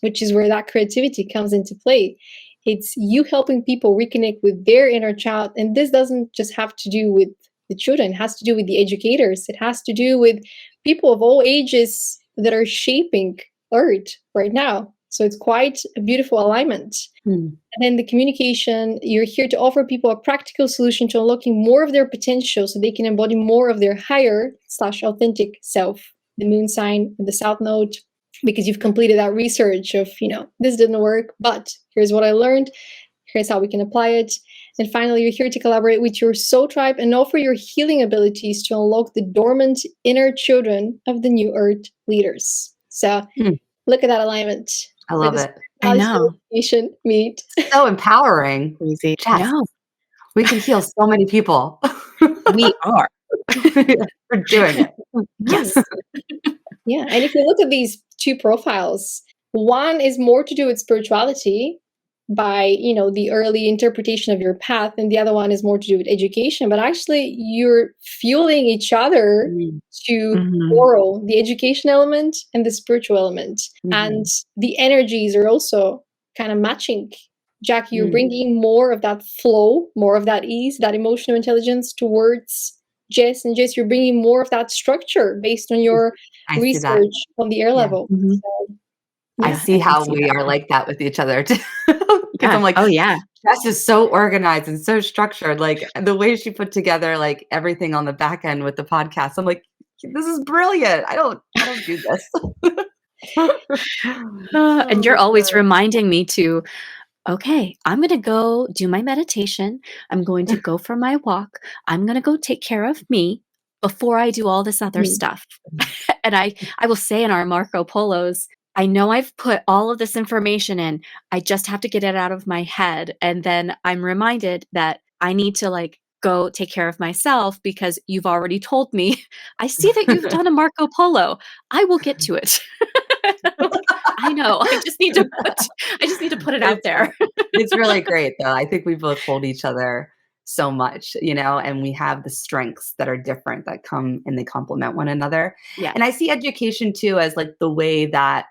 which is where that creativity comes into play. It's you helping people reconnect with their inner child. And this doesn't just have to do with the children. It has to do with the educators. It has to do with people of all ages that are shaping Earth right now. So it's quite a beautiful alignment. And then the communication, you're here to offer people a practical solution to unlocking more of their potential so they can embody more of their higher/authentic self. The moon sign with the South node, because you've completed that research of, this didn't work, but here's what I learned. Here's how we can apply it. And finally, you're here to collaborate with your soul tribe and offer your healing abilities to unlock the dormant inner children of the new Earth leaders. So look at that alignment. I love it. I know. Meet. So empowering. Easy. Jess, We can heal so many people. We are. We're doing it. Yes. Yeah. And if you look at these two profiles, one is more to do with spirituality by, the early interpretation of your path, and the other one is more to do with education. But actually, you're fueling each other to borrow the education element and the spiritual element. And the energies are also kind of matching. Jack, you're bringing more of that flow, more of that ease, that emotional intelligence towards Jess, and Jess, you're bringing more of that structure based on your research on the air level. So, I see how we are like that with each other too. Because I'm like, oh yeah, Jess is so organized and so structured. Like the way she put together like everything on the back end with the podcast, I'm like, this is brilliant. I don't do this. and you're always reminding me to, okay, I'm going to go do my meditation. I'm going to go for my walk. I'm going to go take care of me before I do all this other stuff. And I will say in our Marco Polos, I know I've put all of this information in. I just have to get it out of my head. And then I'm reminded that I need to like go take care of myself because you've already told me. I see that you've done a Marco Polo. I will get to it. I know. I just need to put it out there. It's really great though. I think we both hold each other so much, and we have the strengths that are different that come and they complement one another. Yeah. And I see education too as like the way that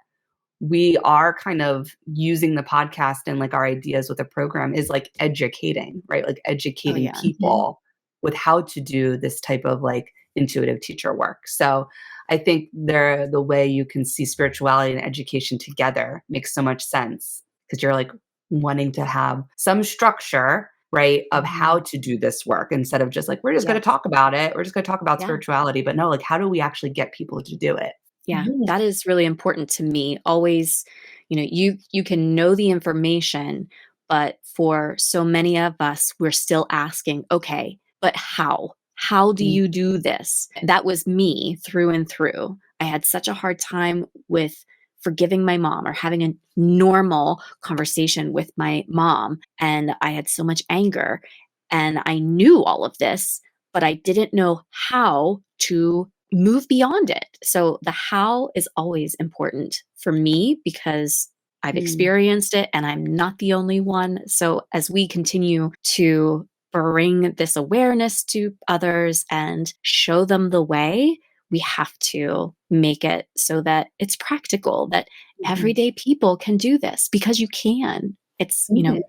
we are kind of using the podcast and like our ideas with the program is like educating, right? Like educating people with how to do this type of like intuitive teacher work. So I think the way you can see spirituality and education together makes so much sense because you're like wanting to have some structure, right, of how to do this work instead of just like, we're just going to talk about it. We're just going to talk about spirituality, but no, like, how do we actually get people to do it? Yeah, that is really important to me. Always, you can know the information, but for so many of us, we're still asking, okay, but how? How do you do this? That was me through and through. I had such a hard time with forgiving my mom or having a normal conversation with my mom. And I had so much anger and I knew all of this, but I didn't know how to move beyond it. So the how is always important for me because I've experienced it and I'm not the only one. So as we continue to bring this awareness to others and show them the way, we have to make it so that it's practical, that everyday people can do this because you can. It's, you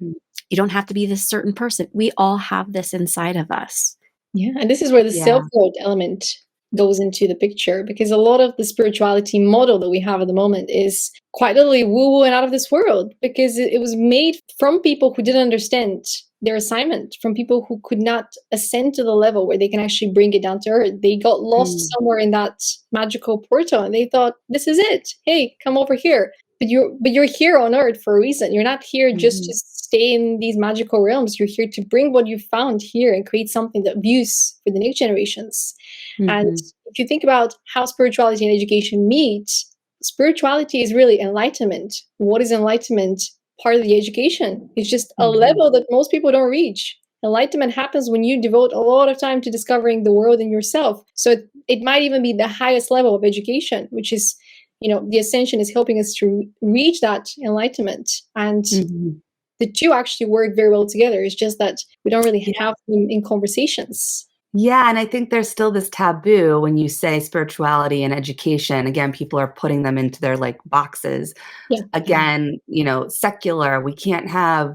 don't have to be this certain person. We all have this inside of us. Yeah. And this is where the self-growth element goes into the picture, because a lot of the spirituality model that we have at the moment is quite literally woo-woo and out of this world, because it was made from people who didn't understand their assignment, from people who could not ascend to the level where they can actually bring it down to earth. They got lost somewhere in that magical portal and they thought, this is it. Hey, come over here. But you're here on earth for a reason. You're not here just to stay in these magical realms. You're here to bring what you found here and create something that views for the next generations. And if you think about how spirituality and education meet, spirituality is really enlightenment. What is enlightenment? Part of the education. It's just a level that most people don't reach. Enlightenment happens when you devote a lot of time to discovering the world and yourself. So it might even be the highest level of education, which is, the ascension is helping us to reach that enlightenment. And the two actually work very well together. It's just that we don't really have them in conversations. Yeah. And I think there's still this taboo when you say spirituality and education. Again, people are putting them into their like boxes. Yeah. Again, secular, we can't have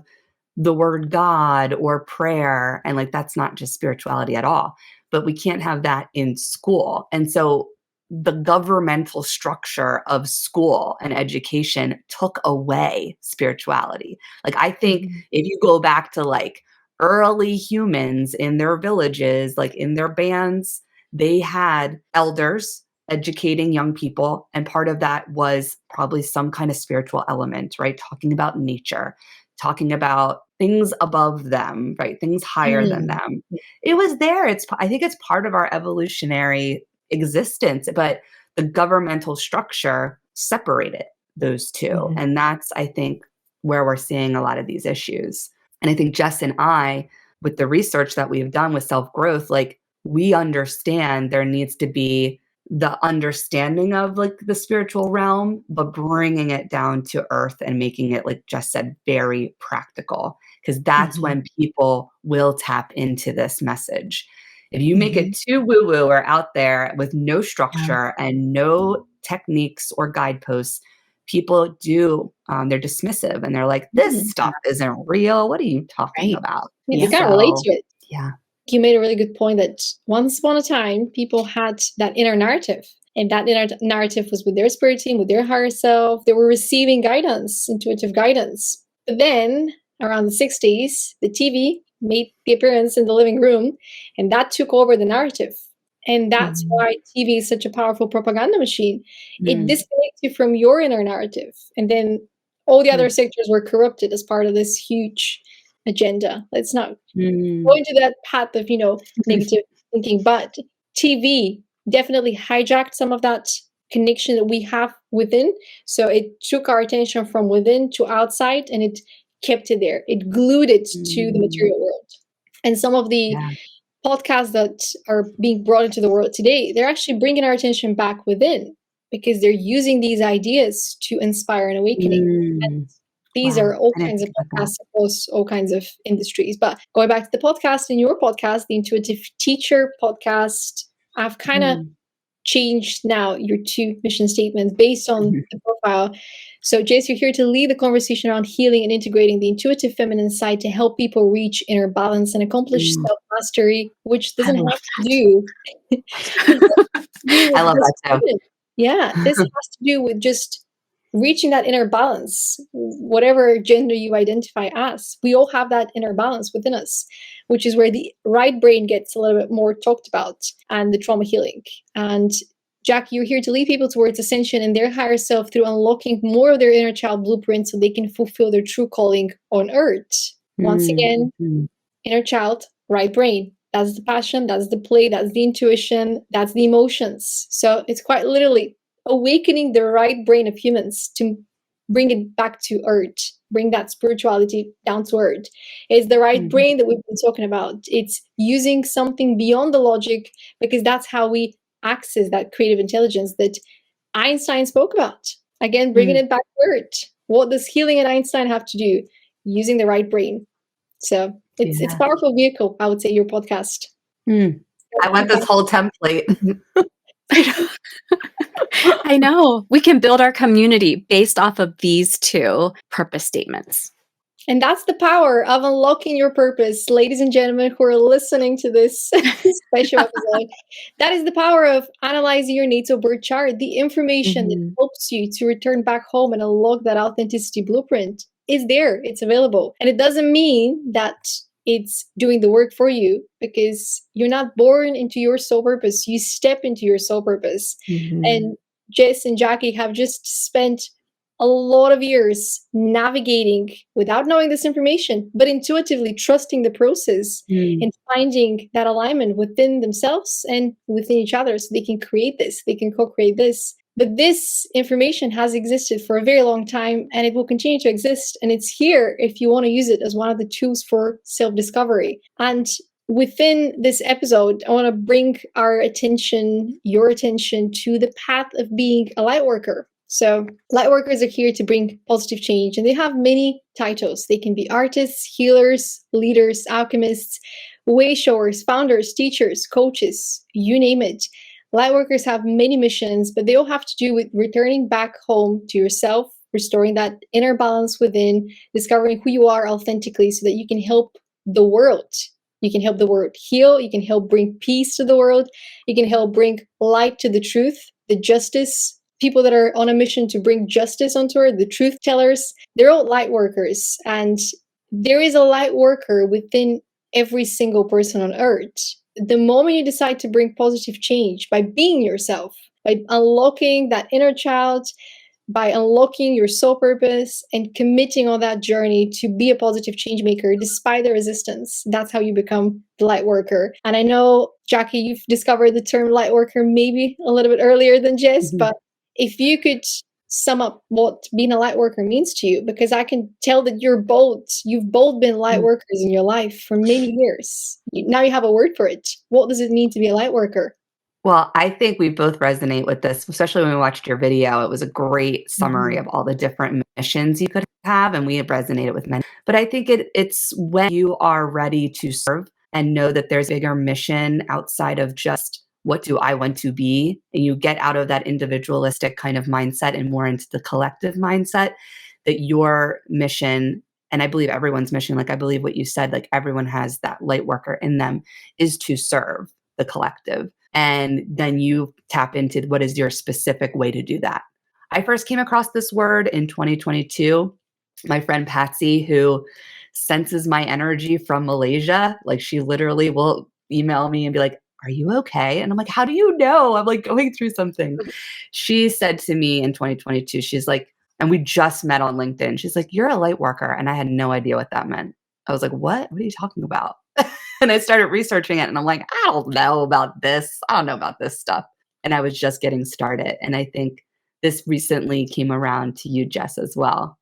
the word God or prayer. And like, that's not just spirituality at all, but we can't have that in school. And so the governmental structure of school and education took away spirituality. Like, I think if you go back to like early humans in their villages, like in their bands, they had elders educating young people. And part of that was probably some kind of spiritual element, right? Talking about nature, talking about things above them, right? Things higher than them. It was there. I think it's part of our evolutionary existence, but the governmental structure separated those two. And that's, I think, where we're seeing a lot of these issues. And I think Jess and I with the research that we've done with self-growth, like we understand there needs to be the understanding of like the spiritual realm, but bringing it down to earth and making it, like Jess said, very practical, because that's when people will tap into this message. If you make it too woo-woo or out there with no structure and no techniques or guideposts, people they're dismissive and they're like, this stuff isn't real. What are you talking about? You can't relate to it. Yeah. You made a really good point that once upon a time, people had that inner narrative. And that inner narrative was with their spirit team, with their higher self. They were receiving guidance, intuitive guidance. But then around the 60s, the TV made the appearance in the living room, and that took over the narrative. And that's why TV is such a powerful propaganda machine. It disconnects you from your inner narrative. And then all the other sectors were corrupted as part of this huge agenda. Let's not go into that path of, negative thinking. But TV definitely hijacked some of that connection that we have within. So it took our attention from within to outside, and it kept it there. It glued it to the material world. And some of the podcasts that are being brought into the world today, they're actually bringing our attention back within, because they're using these ideas to inspire an awakening. And these are all kinds of podcasts across all kinds of industries. But going back to the podcast, in your podcast, the Intuitive Teacher podcast, I've kind of changed now your 2 mission statements based on the profile. So, Jace, you're here to lead the conversation around healing and integrating the intuitive feminine side to help people reach inner balance and accomplish self-mastery, which doesn't have to do. I love that too. Yeah, this has to do with just reaching that inner balance, whatever gender you identify as. We all have that inner balance within us, which is where the right brain gets a little bit more talked about, and the trauma healing. And Jackie, you're here to lead people towards ascension in their higher self through unlocking more of their inner child blueprint so they can fulfill their true calling on earth. Once again, inner child, right brain. That's the passion, that's the play, that's the intuition, that's the emotions. So it's quite literally awakening the right brain of humans to bring it back to earth, bring that spirituality down to earth. It's the right brain that we've been talking about. It's using something beyond the logic, because that's how we access that creative intelligence that Einstein spoke about. Again, bringing it back to earth. What does healing and Einstein have to do? Using the right brain. So it's a powerful vehicle, I would say, your podcast. I want this whole template. I know. We can build our community based off of these 2 purpose statements. And that's the power of unlocking your purpose, ladies and gentlemen who are listening to this special episode. That is the power of analyzing your natal birth chart. The information that helps you to return back home and unlock that authenticity blueprint is there. It's available. And it doesn't mean that it's doing the work for you, because you're not born into your soul purpose. You step into your soul purpose. And Jess and Jackie have just spent a lot of years navigating without knowing this information, but intuitively trusting the process and finding that alignment within themselves and within each other, so they can create this, they can co-create this. But this information has existed for a very long time, and it will continue to exist. And it's here if you want to use it as one of the tools for self-discovery. And within this episode, I want to bring your attention to the path of being a light worker. So light workers are here to bring positive change, and they have many titles. They can be artists, healers, leaders, alchemists, way showers, founders, teachers, coaches, you name it. Light workers have many missions, but they all have to do with returning back home to yourself, restoring that inner balance within, discovering who you are authentically so that you can help the world. You can help the world heal. You can help bring peace to the world. You can help bring light to the truth, the justice. People that are on a mission to bring justice onto earth, the truth tellers, they're all light workers. And there is a light worker within every single person on earth. The moment you decide to bring positive change by being yourself, by unlocking that inner child, by unlocking your soul purpose and committing on that journey to be a positive change maker despite the resistance, that's how you become the light worker. And I know, Jackie, you've discovered the term light worker maybe a little bit earlier than Jess, but if you could sum up what being a light worker means to you, because I can tell that you've both been light workers in your life for many years. Now you have a word for it. What does it mean to be a light worker? Well, I think we both resonate with this, especially when we watched your video. It was a great summary of all the different missions you could have, and we have resonated with many. But I think it's when you are ready to serve and know that there's a bigger mission outside of just what do I want to be, and you get out of that individualistic kind of mindset and more into the collective mindset, that your mission, and I believe everyone's mission, like I believe what you said, like everyone has that light worker in them, is to serve the collective. And then you tap into what is your specific way to do that. I first came across this word in 2022. My friend Patsy, who senses my energy from Malaysia, like she literally will email me and be like, "Are you okay?" And I'm like, "How do you know? I'm like going through something." She said to me in 2022, she's like, and we just met on LinkedIn. She's like, "You're a light worker." And I had no idea what that meant. I was like, "What? What are you talking about?" And I started researching it and I'm like, I don't know about this. I don't know about this stuff. And I was just getting started. And I think this recently came around to you, Jess, as well.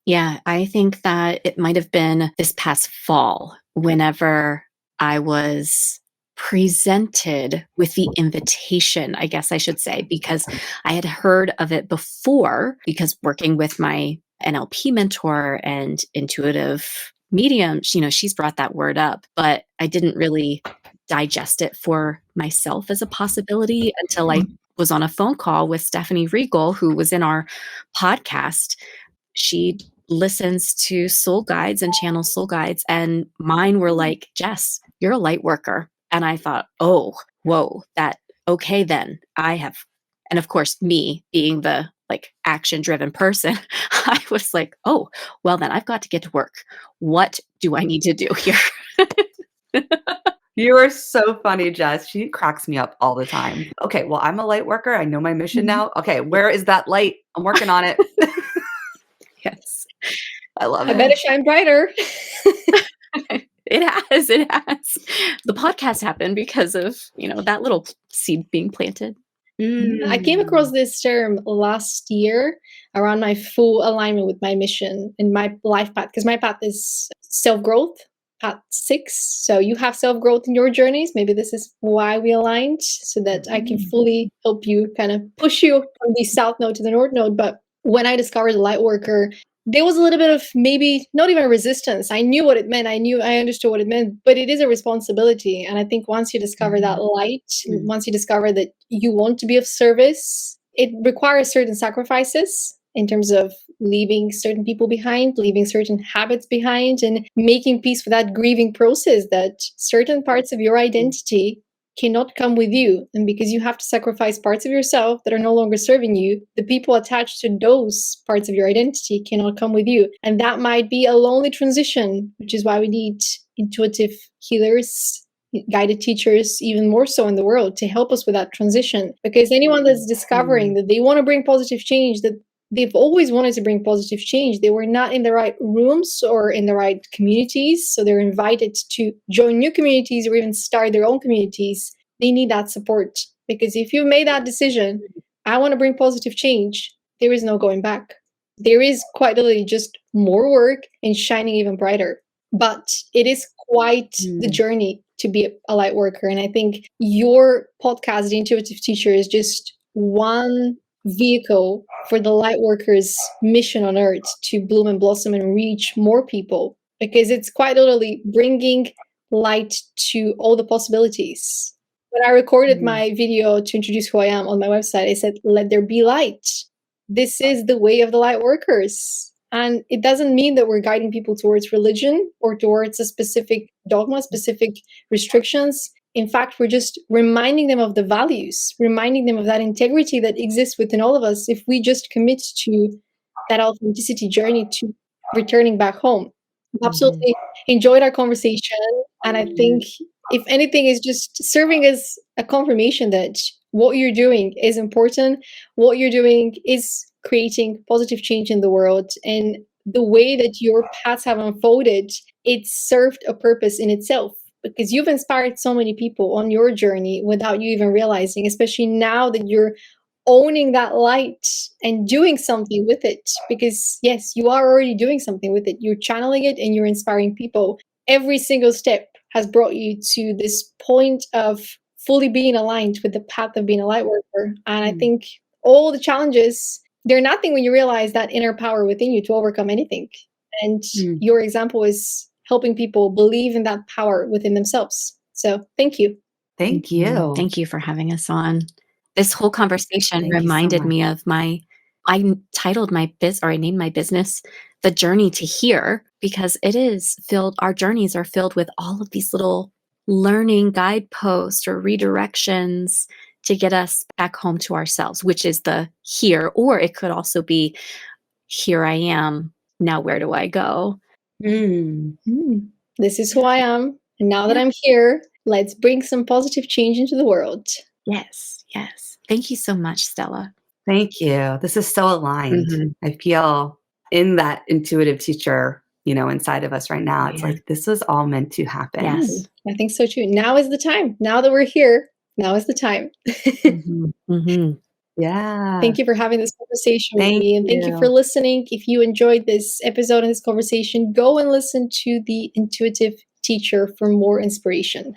Yeah, I think that it might have been this past fall whenever I was presented with the invitation, I guess I should say, because I had heard of it before, because working with my NLP mentor and intuitive medium, she's brought that word up, but I didn't really digest it for myself as a possibility until I was on a phone call with Stephanie Regal, who was in our podcast. She listens to soul guides and channels soul guides, and mine were like, "Jess, you're a light worker." And I thought, oh, whoa, okay, then I have, and of course, me being the like action driven person, I was like, oh, well, then I've got to get to work. What do I need to do here? You are so funny, Jess. She cracks me up all the time. Okay, well, I'm a light worker. I know my mission now. Okay, where is that light? I'm working on it. Yes. I love it. I better shine brighter. It has. The podcast happened because of, that little seed being planted. I came across this term last year around my full alignment with my mission and my life path, because my path is self-growth, path 6. So you have self-growth in your journeys. Maybe this is why we aligned, so that I can fully help you, kind of push you from the south node to the north node. But when I discovered the Lightworker, there was a little bit of maybe not even resistance. I knew what it meant. I understood what it meant, but it is a responsibility. And I think once you discover that light, once you discover that you want to be of service, it requires certain sacrifices in terms of leaving certain people behind, leaving certain habits behind, and making peace with that grieving process that certain parts of your identity cannot come with you. And because you have to sacrifice parts of yourself that are no longer serving you, the people attached to those parts of your identity cannot come with you. And that might be a lonely transition, which is why we need intuitive healers, guided teachers, even more so in the world, to help us with that transition. Because anyone that's discovering that they want to bring positive change, that they've always wanted to bring positive change, they were not in the right rooms or in the right communities, so they're invited to join new communities or even start their own communities. They need that support, because if you've made that decision, I want to bring positive change, there is no going back. There is quite literally just more work and shining even brighter. But it is quite the journey to be a light worker. And I think your podcast, The Intuitive Teacher, is just one vehicle for the light workers' mission on earth to bloom and blossom and reach more people, because it's quite literally bringing light to all the possibilities. When I recorded my video to introduce who I am on my website, I said, "Let there be light." This is the way of the light workers. And it doesn't mean that we're guiding people towards religion or towards a specific dogma, specific restrictions. In fact, we're just reminding them of the values, reminding them of that integrity that exists within all of us if we just commit to that authenticity journey to returning back home. Absolutely enjoyed our conversation. And I think, if anything, is just serving as a confirmation that what you're doing is important. What you're doing is creating positive change in the world. And the way that your paths have unfolded, it served a purpose in itself, because you've inspired so many people on your journey without you even realizing, especially now that you're owning that light and doing something with it. Because yes, you are already doing something with it. You're channeling it and you're inspiring people. Every single step has brought you to this point of fully being aligned with the path of being a light worker. And I think all the challenges, they're nothing when you realize that inner power within you to overcome anything. And your example is helping people believe in that power within themselves. So thank you. Thank you. Thank you for having us on. This whole conversation Thank you so reminded much. me of I titled my I named my business The Journey to Here, because it is filled, our journeys are filled with all of these little learning guideposts or redirections to get us back home to ourselves, which is the here, or it could also be, here I am, now where do I go? This is who I am. And now that I'm here, let's bring some positive change into the world. Yes, yes. Thank you so much, Stella. Thank you. This is so aligned. I feel in that intuitive teacher, inside of us right now. It's like, this was all meant to happen. Yes. I think so too. Now is the time. Now that we're here, now is the time. Yeah. Thank you for having this conversation with Thank me. And thank you for listening. If you enjoyed this episode and this conversation, go and listen to The Intuitive Teacher for more inspiration.